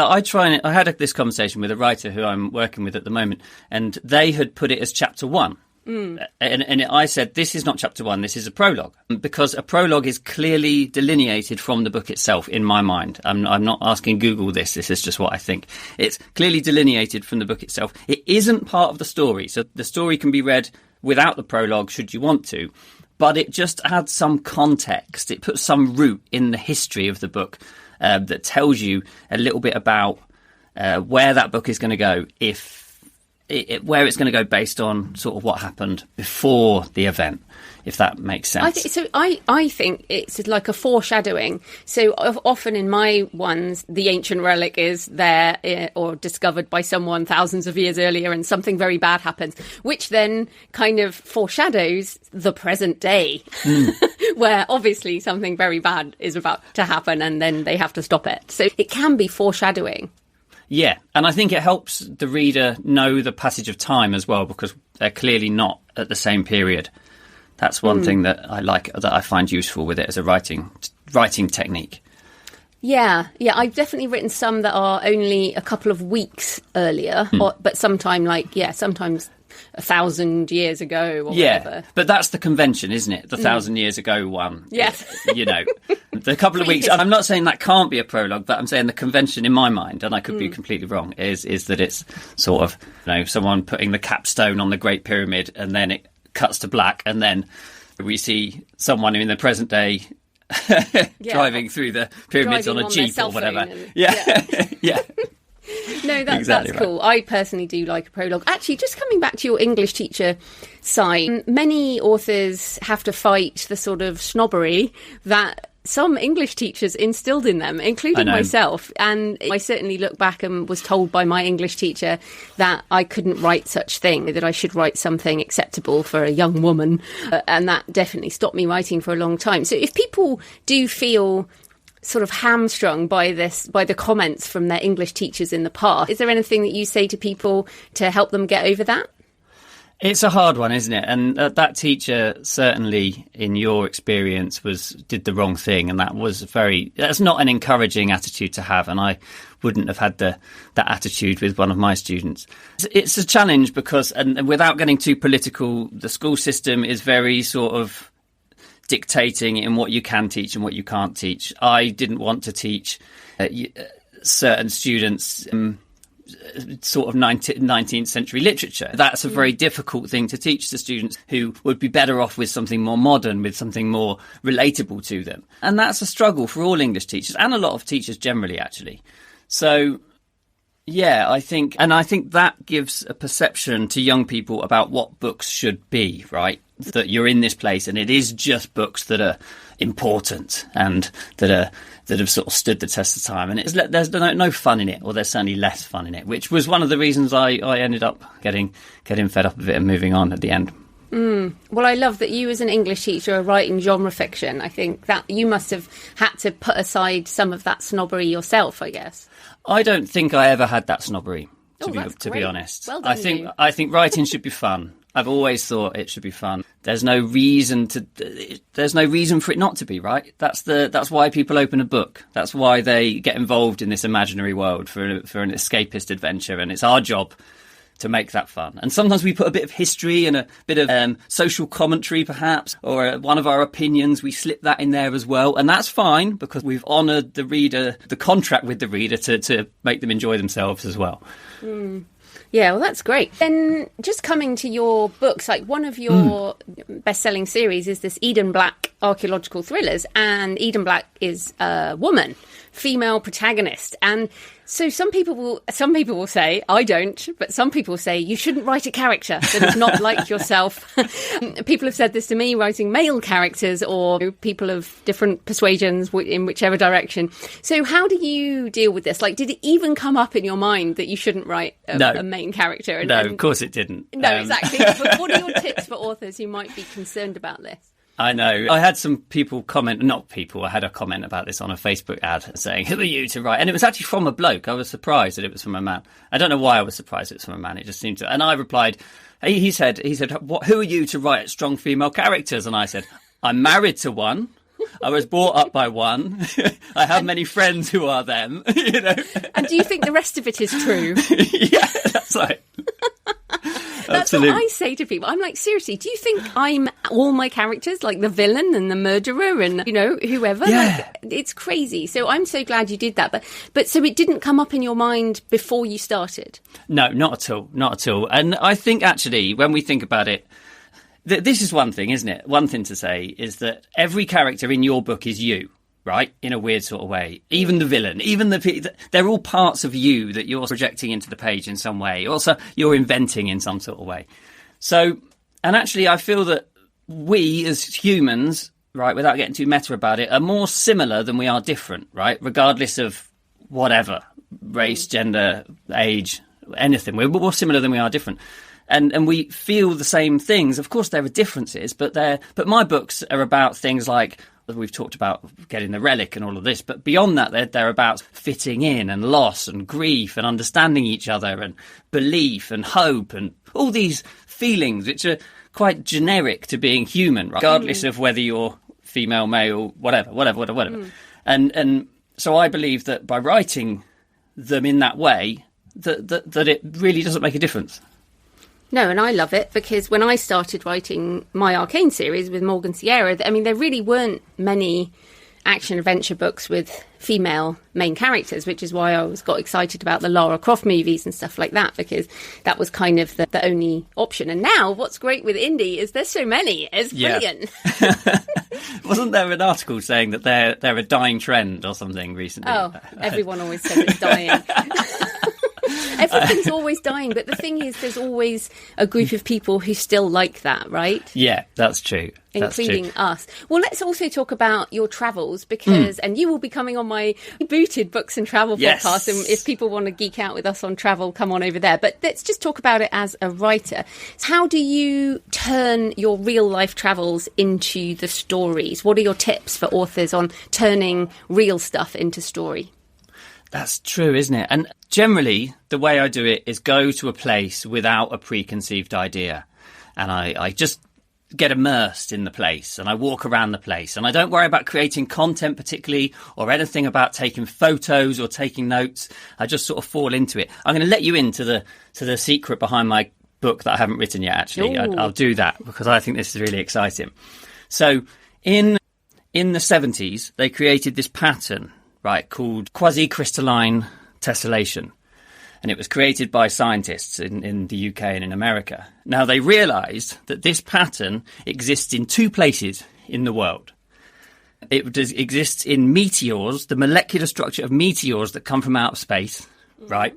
Speaker 2: I had this conversation with a writer who I'm working with at the moment, and they had put it as chapter 1. And I said, this is not chapter 1, this is a prologue, because a prologue is clearly delineated from the book itself in my mind. I'm not asking Google this is just what I think. It's clearly delineated from the book itself. It isn't part of the story, so the story can be read without the prologue should you want to, but it just adds some context. It puts some root in the history of the book that tells you a little bit about where that book is going to go where it's going to go based on sort of what happened before the event, if that makes sense.
Speaker 1: I think it's like a foreshadowing. So often in my ones, the ancient relic is there or discovered by someone thousands of years earlier and something very bad happens, which then kind of foreshadows the present day, where obviously something very bad is about to happen and then they have to stop it. So it can be foreshadowing.
Speaker 2: Yeah, and I think it helps the reader know the passage of time as well, because they're clearly not at the same period. That's one thing that I like, that I find useful with it as a writing technique. Yeah,
Speaker 1: I've definitely written some that are only a couple of weeks earlier, but sometimes 1,000 years ago or whatever.
Speaker 2: But that's the convention, isn't it? The 1,000 years ago one.
Speaker 1: Yes.
Speaker 2: The couple of weeks. I'm not saying that can't be a prologue, but I'm saying the convention in my mind, and I could be completely wrong, is that it's sort of, someone putting the capstone on the Great Pyramid and then it cuts to black and then we see someone in the present day driving through the pyramids on a Jeep or whatever. Yeah.
Speaker 1: No, that's
Speaker 2: exactly
Speaker 1: cool.
Speaker 2: right.
Speaker 1: I personally do like a prologue. Actually, just coming back to your English teacher side, many authors have to fight the sort of snobbery that some English teachers instilled in them, including myself. And I certainly look back and was told by my English teacher that I couldn't write such thing, that I should write something acceptable for a young woman. And that definitely stopped me writing for a long time. So if people do feel sort of hamstrung by the comments from their English teachers in the past, is there anything that you say to people to help them get over that?
Speaker 2: It's a hard one, isn't it? And that teacher, certainly in your experience, did the wrong thing, and that's not an encouraging attitude to have, and I wouldn't have had that attitude with one of my students. It's a challenge because, and without getting too political, the school system is very sort of dictating in what you can teach and what you can't teach. I didn't want to teach certain students sort of 19th century literature. That's a very difficult thing to teach to students who would be better off with something more modern, with something more relatable to them. And that's a struggle for all English teachers and a lot of teachers generally, actually. So yeah, I think that gives a perception to young people about what books should be, right? That you're in this place and it is just books that are important and that have sort of stood the test of time. And there's no fun in it, or there's certainly less fun in it, which was one of the reasons I ended up getting fed up of it and moving on at the end.
Speaker 1: Well, I love that you as an English teacher are writing genre fiction. I think that you must have had to put aside some of that snobbery yourself, I guess.
Speaker 2: I don't think I ever had that snobbery, to be honest.
Speaker 1: Well done,
Speaker 2: I think writing should be fun. I've always thought it should be fun. There's no reason for it not to be, right? That's why people open a book. That's why they get involved in this imaginary world for an escapist adventure, and it's our job to make that fun. And sometimes we put a bit of history and a bit of social commentary, perhaps, or one of our opinions. We slip that in there as well, and that's fine because we've honoured the reader, the contract with the reader to make them enjoy themselves as well.
Speaker 1: Yeah, well, that's great. Then just coming to your books, like one of your best-selling series is this Eden Black Archaeological Thrillers, and Eden Black is a woman female protagonist. And so some people will say, I don't, but some people say you shouldn't write a character that is not like yourself. People have said this to me, writing male characters or people of different persuasions in whichever direction. So how do you deal with this? Like, did it even come up in your mind that you shouldn't write a main character?
Speaker 2: No, of course it didn't.
Speaker 1: No, exactly. But what are your tips for authors who might be concerned about this?
Speaker 2: I know. I had some people comment, I had a comment about this on a Facebook ad saying, who are you to write? And it was actually from a bloke. I was surprised that it was from a man. I don't know why I was surprised it was from a man. It just seemed to. And I replied, he said, who are you to write strong female characters? And I said, I'm married to one. I was brought up by one. I have many friends who are them.
Speaker 1: And do you think the rest of it is true?
Speaker 2: Yeah, that's right.
Speaker 1: That's what I say to people. I'm like, seriously, do you think I'm all my characters, like the villain and the murderer and, whoever?
Speaker 2: Yeah.
Speaker 1: Like, it's crazy. So I'm so glad you did that. But so it didn't come up in your mind before you started? No,
Speaker 2: not at all. Not at all. And I think actually, when we think about it, this is one thing, isn't it? One thing to say is that every character in your book is you. Right? In a weird sort of way. Even the villain, they're all parts of you that you're projecting into the page in some way. Also, you're inventing in some sort of way. So, and actually I feel that we as humans, right, without getting too meta about it, are more similar than we are different, right? Regardless of whatever, race, gender, age, anything. We're more similar than we are different. And we feel the same things. Of course, there are differences, but my books are about things like, we've talked about getting the relic and all of this, but beyond that, they're about fitting in and loss and grief and understanding each other and belief and hope and all these feelings which are quite generic to being human, right? Regardless of whether you're female, male, whatever. And so I believe that by writing them in that way, that it really doesn't make a difference.
Speaker 1: No, and I love it because when I started writing my Arcane series with Morgan Sierra, I mean, there really weren't many action-adventure books with female main characters, which is why I got excited about the Lara Croft movies and stuff like that, because that was kind of the only option. And now what's great with indie is there's so many. It's brilliant.
Speaker 2: Yeah. Wasn't there an article saying that they're a dying trend or something recently?
Speaker 1: Oh, everyone always says it's dying. Everything's always dying, but the thing is, there's always a group of people who still like that, right?
Speaker 2: Yeah, that's true.
Speaker 1: Including us. Well, let's also talk about your travels because, and you will be coming on my Booted Books and Travel podcast. And if people want to geek out with us on travel, come on over there. But let's just talk about it as a writer. How do you turn your real life travels into the stories? What are your tips for authors on turning real stuff into story?
Speaker 2: That's true, isn't it? And generally, the way I do it is go to a place without a preconceived idea. And I just get immersed in the place and I walk around the place and I don't worry about creating content particularly or anything about taking photos or taking notes. I just sort of fall into it. I'm going to let you into the secret behind my book that I haven't written yet, actually. I'll do that because I think this is really exciting. So in the 70s, they created this pattern, right, called quasi-crystalline tessellation. And it was created by scientists in the UK and in America. Now, they realised that this pattern exists in two places in the world. It exists in meteors, the molecular structure of meteors that come from outer space, right?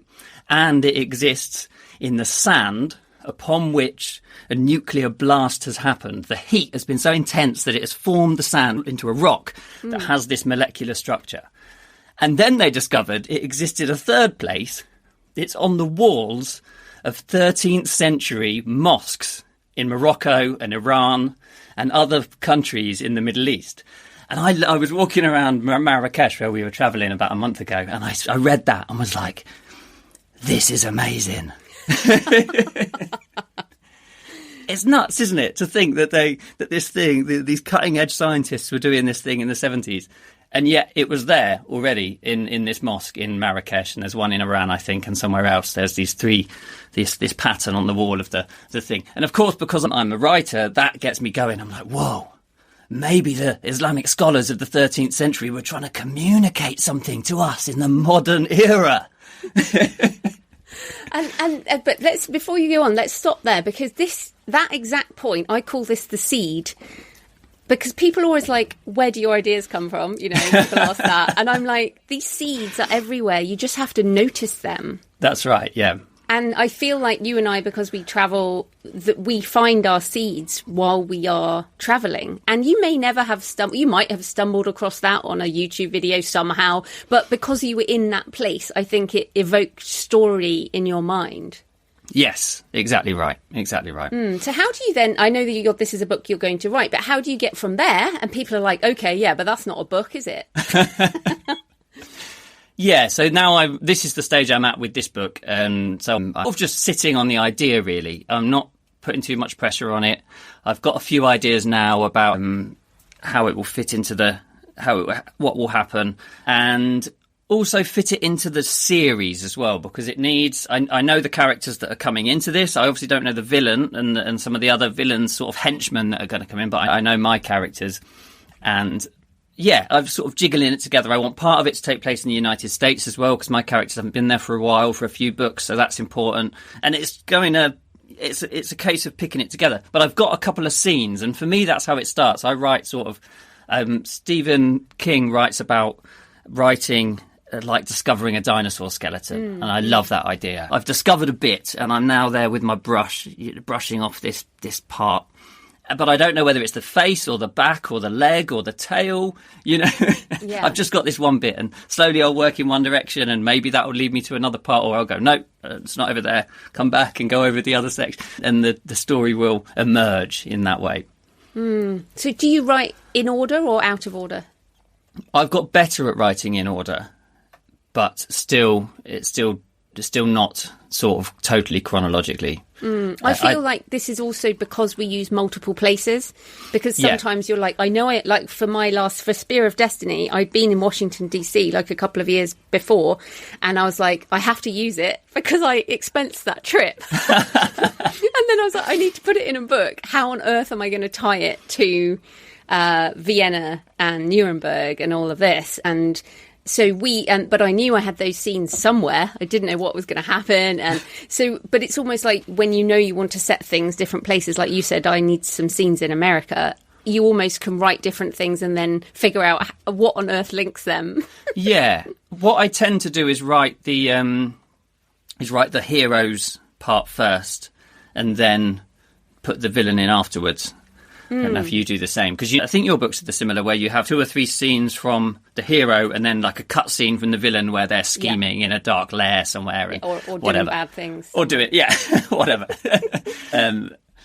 Speaker 2: And it exists in the sand upon which a nuclear blast has happened. The heat has been so intense that it has formed the sand into a rock that has this molecular structure. And then they discovered it existed a third place. It's on the walls of 13th century mosques in Morocco and Iran and other countries in the Middle East. And I was walking around Marrakesh where we were travelling about a month ago, and I read that and was like, this is amazing. It's nuts, isn't it, to think that these cutting edge scientists were doing this thing in the 70s. And yet it was there already in this mosque in Marrakesh, and there's one in Iran, I think, and somewhere else. There's this pattern on the wall of the thing. And of course, because I'm a writer, that gets me going. I'm like, whoa, maybe the Islamic scholars of the 13th century were trying to communicate something to us in the modern era.
Speaker 1: But before you go on, let's stop there, because that exact point, I call this the seed. Because people are always like, where do your ideas come from? You know, people ask that. And I'm like, these seeds are everywhere. You just have to notice them.
Speaker 2: That's right, yeah.
Speaker 1: And I feel like you and I, because we travel, that we find our seeds while we are traveling. And you may never have you might have stumbled across that on a YouTube video somehow. But because you were in that place, I think it evoked story in your mind.
Speaker 2: Yes, exactly right. Exactly right.
Speaker 1: So how do you then, I know that this is a book you're going to write, but how do you get from there? And people are like, okay, yeah, but that's not a book, is it?
Speaker 2: Yeah, so now this is the stage I'm at with this book. So I'm just sitting on the idea, really. I'm not putting too much pressure on it. I've got a few ideas now about how it will fit into what will happen. And also fit it into the series as well, because it needs... I know the characters that are coming into this. I obviously don't know the villain and some of the other villains, sort of henchmen that are going to come in, but I know my characters. And yeah, I'm sort of jiggling it together. I want part of it to take place in the United States as well, because my characters haven't been there for a while, for a few books, so that's important. And it's a case of picking it together. But I've got a couple of scenes, and for me, that's how it starts. I write sort of... Stephen King writes about writing... like discovering a dinosaur skeleton, and I love that idea. I've discovered a bit, and I'm now there with my brush, brushing off this part. But I don't know whether it's the face or the back or the leg or the tail, you know. Yeah. I've just got this one bit, and slowly I'll work in one direction, and maybe that will lead me to another part, or I'll go, no, it's not over there, come back and go over the other section. And the story will emerge in that way.
Speaker 1: So do you write in order or out of order?
Speaker 2: I've got better at writing in order. But it's still not sort of totally chronologically.
Speaker 1: I feel like this is also because we use multiple places. Because sometimes you're like, for Spear of Destiny, I'd been in Washington, D.C. like a couple of years before. And I was like, I have to use it because I expensed that trip. And then I was like, I need to put it in a book. How on earth am I going to tie it to Vienna and Nuremberg and all of this? And so but I knew I had those scenes somewhere. I didn't know what was going to happen. And so, but it's almost like when you want to set things different places, like you said, I need some scenes in America. You almost can write different things and then figure out what on earth links them. Yeah.
Speaker 2: What I tend to do is write the heroes part first and then put the villain in afterwards. I don't know if you do the same, because I think your books are similar, where you have 2 or 3 scenes from the hero and then like a cut scene from the villain where they're scheming in a dark lair somewhere. And
Speaker 1: or
Speaker 2: whatever.
Speaker 1: Doing bad things.
Speaker 2: Or do it, yeah, whatever.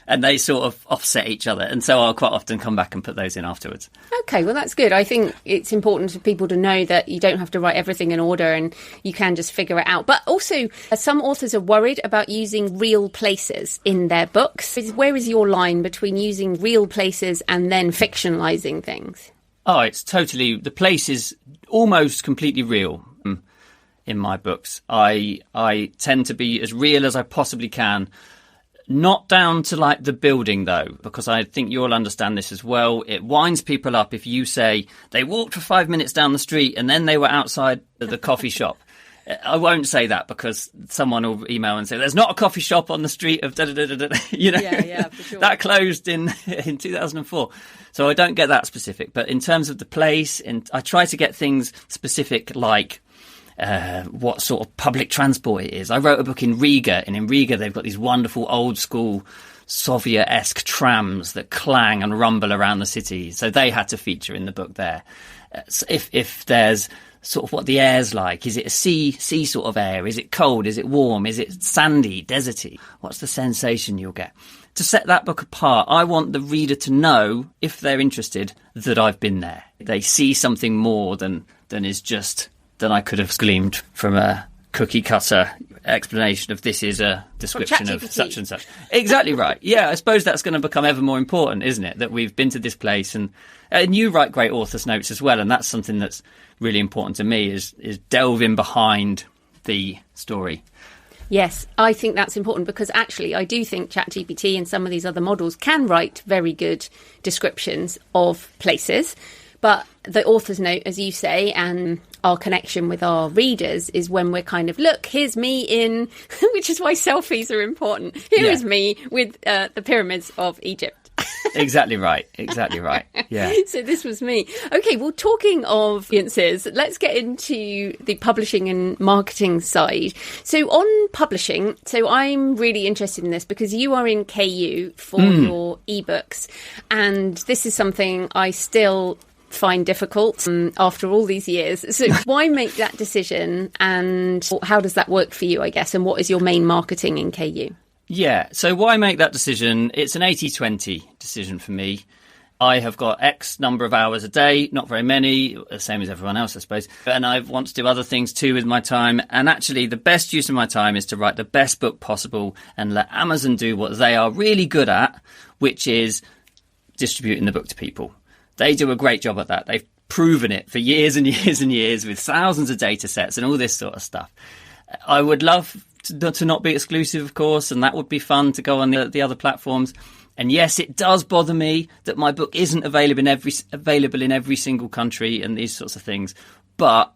Speaker 2: And they sort of offset each other. And so I'll quite often come back and put those in afterwards.
Speaker 1: Okay, well, that's good. I think it's important for people to know that you don't have to write everything in order and you can just figure it out. But also, some authors are worried about using real places in their books. Where is your line between using real places and then fictionalising things?
Speaker 2: Oh, it's totally... The place is almost completely real in my books. I tend to be as real as I possibly can. Not down to like the building, though, because I think you'll understand this as well. It winds people up if you say they walked for 5 minutes down the street and then they were outside the coffee shop. I won't say that because someone will email and say there's not a coffee shop on the street of da-da-da-da-da, you know.
Speaker 1: Yeah, for sure.
Speaker 2: That closed in 2004. So I don't get that specific. But in terms of the place, and I try to get things specific, like what sort of public transport it is. I wrote a book in Riga, and in Riga they've got these wonderful old school Soviet-esque trams that clang and rumble around the city. So they had to feature in the book there. So if there's sort of what the air's like, is it a sea sort of air? Is it cold? Is it warm? Is it sandy, deserty? What's the sensation you'll get? To set that book apart, I want the reader to know, if they're interested, that I've been there. They see something more than I could have gleaned from a cookie cutter explanation of this is a description of such and such. Exactly right. Yeah, I suppose that's going to become ever more important, isn't it? That we've been to this place, and you write great author's notes as well, and that's something that's really important to me is delving behind the story.
Speaker 1: Yes, I think that's important because actually I do think ChatGPT and some of these other models can write very good descriptions of places. But the author's note, as you say, and our connection with our readers is when we're kind of, look, here's me in, which is why selfies are important. Here is me with the pyramids of Egypt.
Speaker 2: Exactly right. Yeah.
Speaker 1: So this was me. Okay, well, talking of audiences, let's get into the publishing and marketing side. So on publishing, so I'm really interested in this because you are in KU for your ebooks, and this is something I still find difficult after all these years. So why make that decision, and how does that work for you, I guess, and what is your main marketing in KU?
Speaker 2: Yeah, so why make that decision? It's an 80-20 decision for me. I have got X number of hours a day, not very many, the same as everyone else, I suppose. And I want to do other things too with my time. And actually, the best use of my time is to write the best book possible and let Amazon do what they are really good at, which is distributing the book to people. They do a great job at that. They've proven it for years and years and years with thousands of data sets and all this sort of stuff. I would love to not be exclusive, of course, and that would be fun to go on the other platforms. And yes, it does bother me that my book isn't available in every single country and these sorts of things. But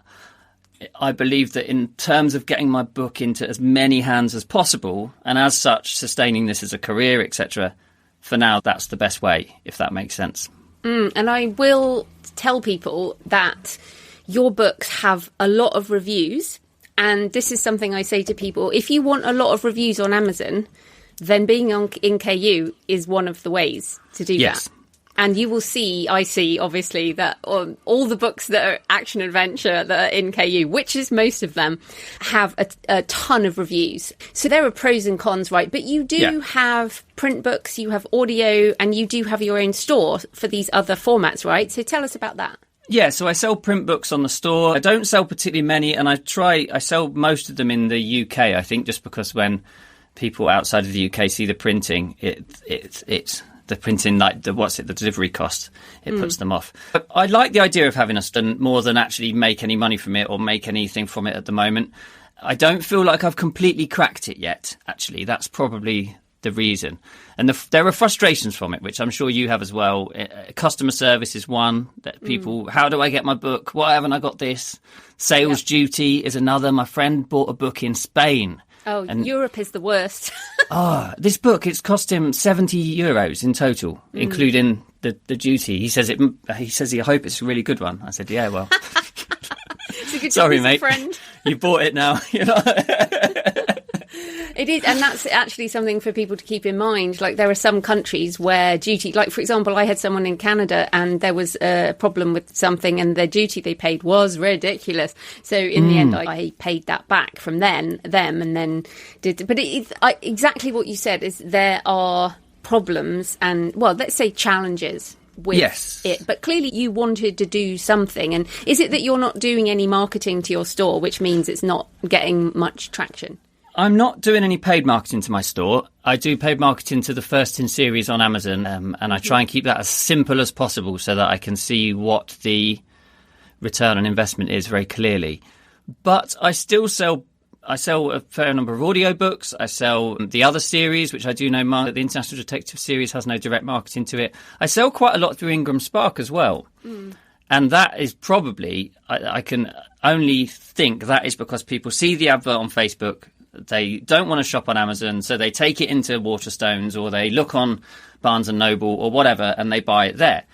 Speaker 2: I believe that in terms of getting my book into as many hands as possible, and as such, sustaining this as a career, etc., for now, that's the best way, if that makes sense.
Speaker 1: And I will tell people that your books have a lot of reviews. And this is something I say to people. If you want a lot of reviews on Amazon, then being in KU is one of the ways to do that. And you will see, I see, obviously, that all the books that are action adventure that are in KU, which is most of them, have a ton of reviews. So there are pros and cons, right? But you do have print books, you have audio, and you do have your own store for these other formats, right? So tell us about that.
Speaker 2: Yeah, so I sell print books on the store. I don't sell particularly many, and I sell most of them in the UK, I think, just because when people outside of the UK see the printing, it's the printing, like the delivery cost, it puts them off. But I like the idea of having a store more than actually make any money from it or make anything from it at the moment. I don't feel like I've completely cracked it yet, actually. That's probably the reason. And there are frustrations from it, which I'm sure you have as well. Customer service is one, that people, how do I get my book? Why haven't I got this? Sales duty is another. My friend bought a book in Spain.
Speaker 1: Oh, and Europe is the worst.
Speaker 2: This book, it's cost him €70 in total, including the duty. He says he hope it's a really good one. I said, yeah, well.
Speaker 1: It's a good
Speaker 2: Sorry, mate.
Speaker 1: Friend.
Speaker 2: You bought it now. You know.
Speaker 1: It is, and that's actually something for people to keep in mind. Like, there are some countries where duty, like, for example, I had someone in Canada and there was a problem with something and their duty they paid was ridiculous. So in the end, I paid that back from them and then did. But exactly what you said is there are problems and, well, let's say challenges with it. But clearly you wanted to do something. And is it that you're not doing any marketing to your store, which means it's not getting much traction?
Speaker 2: I'm not doing any paid marketing to my store. I do paid marketing to the First in series on Amazon, and I try and keep that as simple as possible so that I can see what the return on investment is very clearly. But I still sell a fair number of audiobooks. I sell the other series, which I do know the International Detective series has no direct marketing to it. I sell quite a lot through Ingram Spark as well. And that is probably, I can only think that is because people see the advert on Facebook. They don't want to shop on Amazon, so they take it into Waterstones or they look on Barnes & Noble or whatever and they buy it there,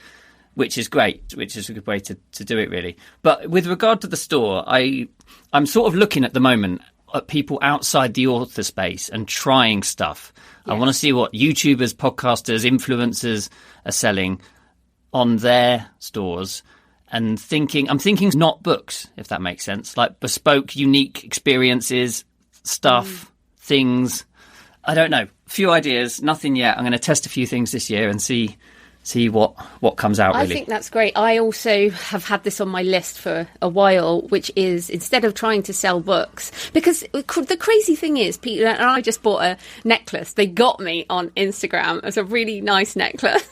Speaker 2: which is great, which is a good way to do it, really. But with regard to the store, I'm sort of looking at the moment at people outside the author space and trying stuff. Yeah. I want to see what YouTubers, podcasters, influencers are selling on their stores. And I'm thinking not books, if that makes sense, like bespoke, unique experiences, stuff, things. I don't know. A few ideas, nothing yet. I'm going to test a few things this year and see what comes out, really.
Speaker 1: I think that's great. I also have had this on my list for a while, which is instead of trying to sell books, because the crazy thing is, Peter and I just bought a necklace. They got me on Instagram. It's a really nice necklace.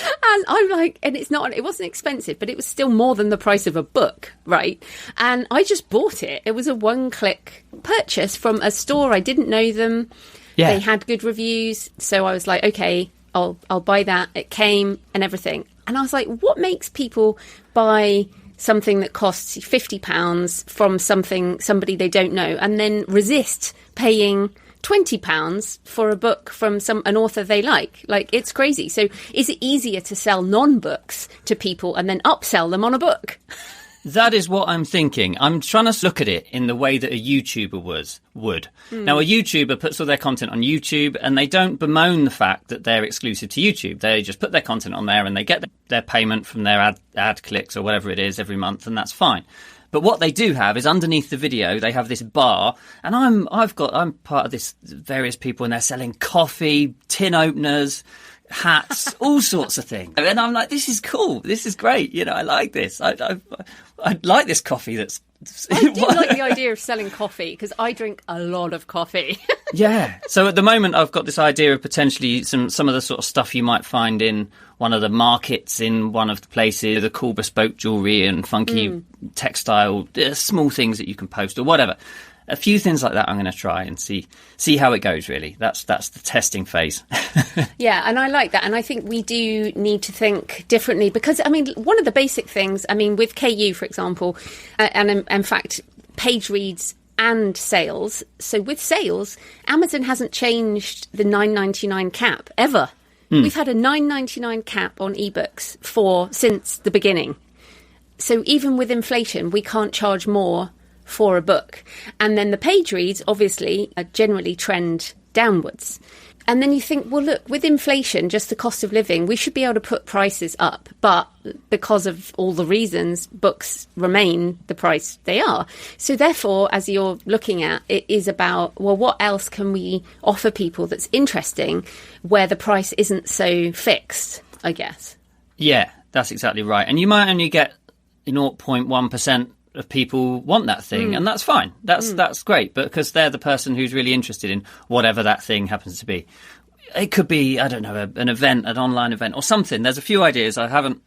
Speaker 1: And I'm like, and it wasn't expensive, but it was still more than the price of a book, right? And I just bought it. It was a one-click purchase from a store. I didn't know them. Yeah. They had good reviews. So I was like, okay, I'll buy that. It came and everything. And I was like, what makes people buy something that costs £50 from somebody they don't know and then resist paying £20 for a book from an author they like. Like, it's crazy. So is it easier to sell non-books to people and then upsell them on a book?
Speaker 2: That is what I'm thinking. I'm trying to look at it in the way that a YouTuber would. Now, a YouTuber puts all their content on YouTube and they don't bemoan the fact that they're exclusive to YouTube. They just put their content on there and they get their payment from their ad clicks or whatever it is every month, and that's fine. But what they do have is underneath the video, they have this bar, and I'm part of this various people, and they're selling coffee, tin openers, hats, all sorts of things. And I'm like, this is cool. This is great. You know, I like this. I like this coffee that's...
Speaker 1: I do like the idea of selling coffee because I drink a lot of coffee.
Speaker 2: Yeah. So at the moment, I've got this idea of potentially some of the sort of stuff you might find in one of the markets in one of the places, the cool bespoke jewellery and funky textile, small things that you can post or whatever. A few things like that I'm going to try and see how it goes, really. That's the testing phase.
Speaker 1: Yeah, and I like that. And I think we do need to think differently because, I mean, one of the basic things, I mean, with KU, for example, and in fact, page reads and sales. So with sales, Amazon hasn't changed the $9.99 cap ever. We've had a $9.99 cap on ebooks since the beginning. So even with inflation, we can't charge more for a book. And then the page reads obviously generally trend downwards. And then you think, well, look, with inflation, just the cost of living, we should be able to put prices up. But because of all the reasons, books remain the price they are. So therefore, as you're looking at, it is about, well, what else can we offer people that's interesting where the price isn't so fixed, I guess.
Speaker 2: Yeah, that's exactly right. And you might only get 0.1% of people want that thing, and that's fine. That's great, because they're the person who's really interested in whatever that thing happens to be. It could be, I don't know, an event, an online event or something. There's a few ideas. I haven't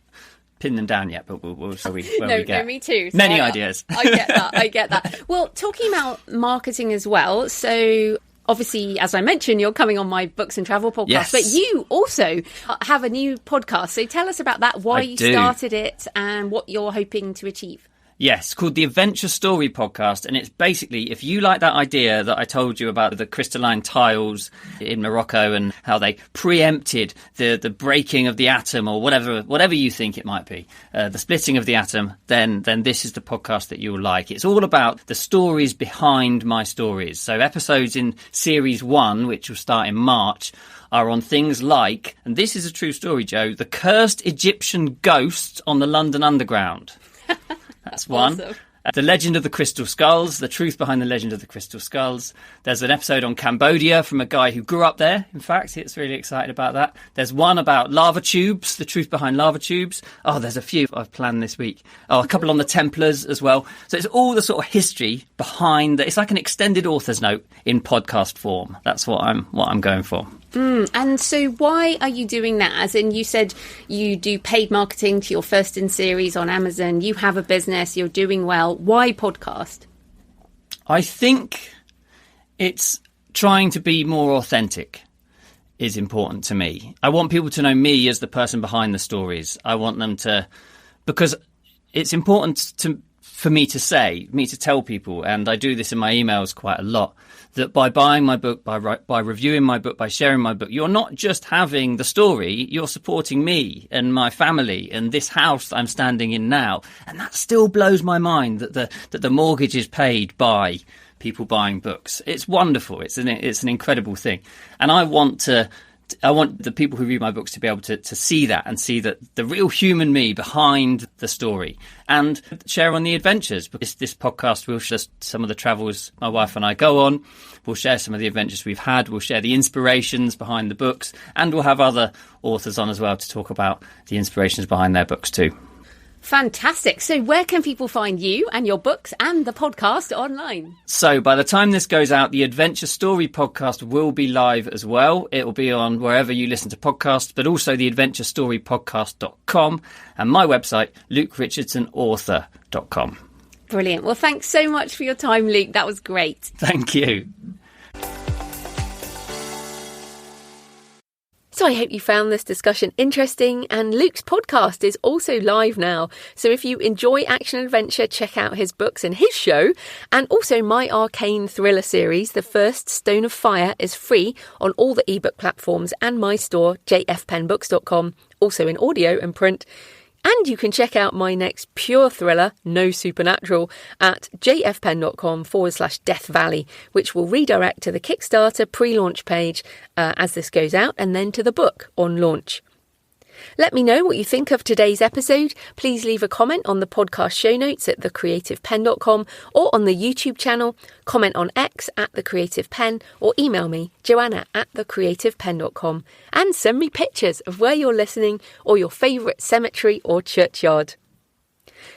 Speaker 2: pinned them down yet, but we'll see where we get.
Speaker 1: No, me too. So
Speaker 2: many ideas.
Speaker 1: I get that. Well, talking about marketing as well, so obviously, as I mentioned, you're coming on my Books and Travel podcast,
Speaker 2: yes.
Speaker 1: But you also have a new podcast. So tell us about that, why you started it and what you're hoping to achieve.
Speaker 2: Yes, called the Adventure Story Podcast. And it's basically, if you like that idea that I told you about the crystalline tiles in Morocco and how they preempted the breaking of the atom or whatever you think it might be, the splitting of the atom, then this is the podcast that you'll like. It's all about the stories behind my stories. So episodes in Series 1, which will start in March, are on things like, and this is a true story, Joe, the cursed Egyptian ghost on the London Underground. That's one.
Speaker 1: Awesome.
Speaker 2: The Legend of the Crystal Skulls, the truth behind the Legend of the Crystal Skulls. There's an episode on Cambodia from a guy who grew up there. In fact, he's really excited about that. There's one about lava tubes, the truth behind lava tubes. Oh, there's a few I've planned this week. Oh, a couple on the Templars as well. So it's all the sort of history behind it's like an extended author's note in podcast form. That's what I'm going for.
Speaker 1: And so why are you doing that? As in, you said you do paid marketing to your first in series on Amazon. You have a business, you're doing well. Why podcast?
Speaker 2: I think it's trying to be more authentic is important to me. I want people to know me as the person behind the stories. I want them to, because it's important for me to tell people, and I do this in my emails quite a lot, that by buying my book, by reviewing my book, by sharing my book, you're not just having the story, you're supporting me and my family and this house that I'm standing in now. And that still blows my mind that the mortgage is paid by people buying books. It's wonderful. It's an incredible thing. And I want the people who read my books to be able to see that and see that the real human me behind the story and share on the adventures. Because this podcast will share some of the travels my wife and I go on. We'll share some of the adventures we've had. We'll share the inspirations behind the books, and we'll have other authors on as well to talk about the inspirations behind their books too.
Speaker 1: Fantastic. So where can people find you and your books and the podcast online?
Speaker 2: So by the time this goes out, the Adventure Story Podcast will be live as well. It will be on wherever you listen to podcasts, but also the adventurestorypodcast.com and my website, lukerichardsonauthor.com.
Speaker 1: Brilliant. Well, thanks so much for your time, Luke. That was great.
Speaker 2: Thank you.
Speaker 1: So I hope you found this discussion interesting, and Luke's podcast is also live now. So if you enjoy action adventure, check out his books and his show. And also my arcane thriller series, The First Stone of Fire, is free on all the ebook platforms and my store, jfpennbooks.com, also in audio and print. And you can check out my next pure thriller, No Supernatural, at jfpenn.com/Death Valley, which will redirect to the Kickstarter pre-launch page as this goes out, and then to the book on launch. Let me know what you think of today's episode. Please leave a comment on the podcast show notes at thecreativepenn.com or on the YouTube channel. Comment on X at thecreativepenn or email me, joanna@thecreativepenn.com, and send me pictures of where you're listening or your favourite cemetery or churchyard.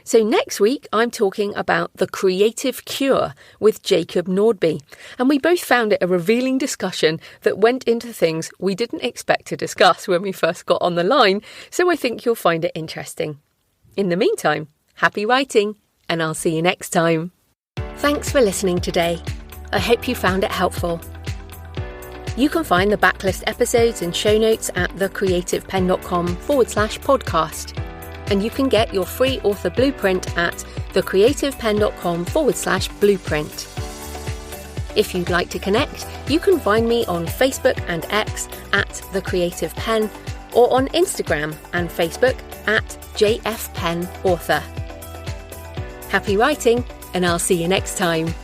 Speaker 1: So next week, I'm talking about The Creative Cure with Jacob Nordby. And we both found it a revealing discussion that went into things we didn't expect to discuss when we first got on the line. So I think you'll find it interesting. In the meantime, happy writing, and I'll see you next time. Thanks for listening today. I hope you found it helpful. You can find the backlist episodes and show notes at thecreativepenn.com/podcast. And you can get your free author blueprint at thecreativepenn.com/blueprint. If you'd like to connect, you can find me on Facebook and X at The Creative Penn, or on Instagram and Facebook at JFPennAuthor. Happy writing, and I'll see you next time.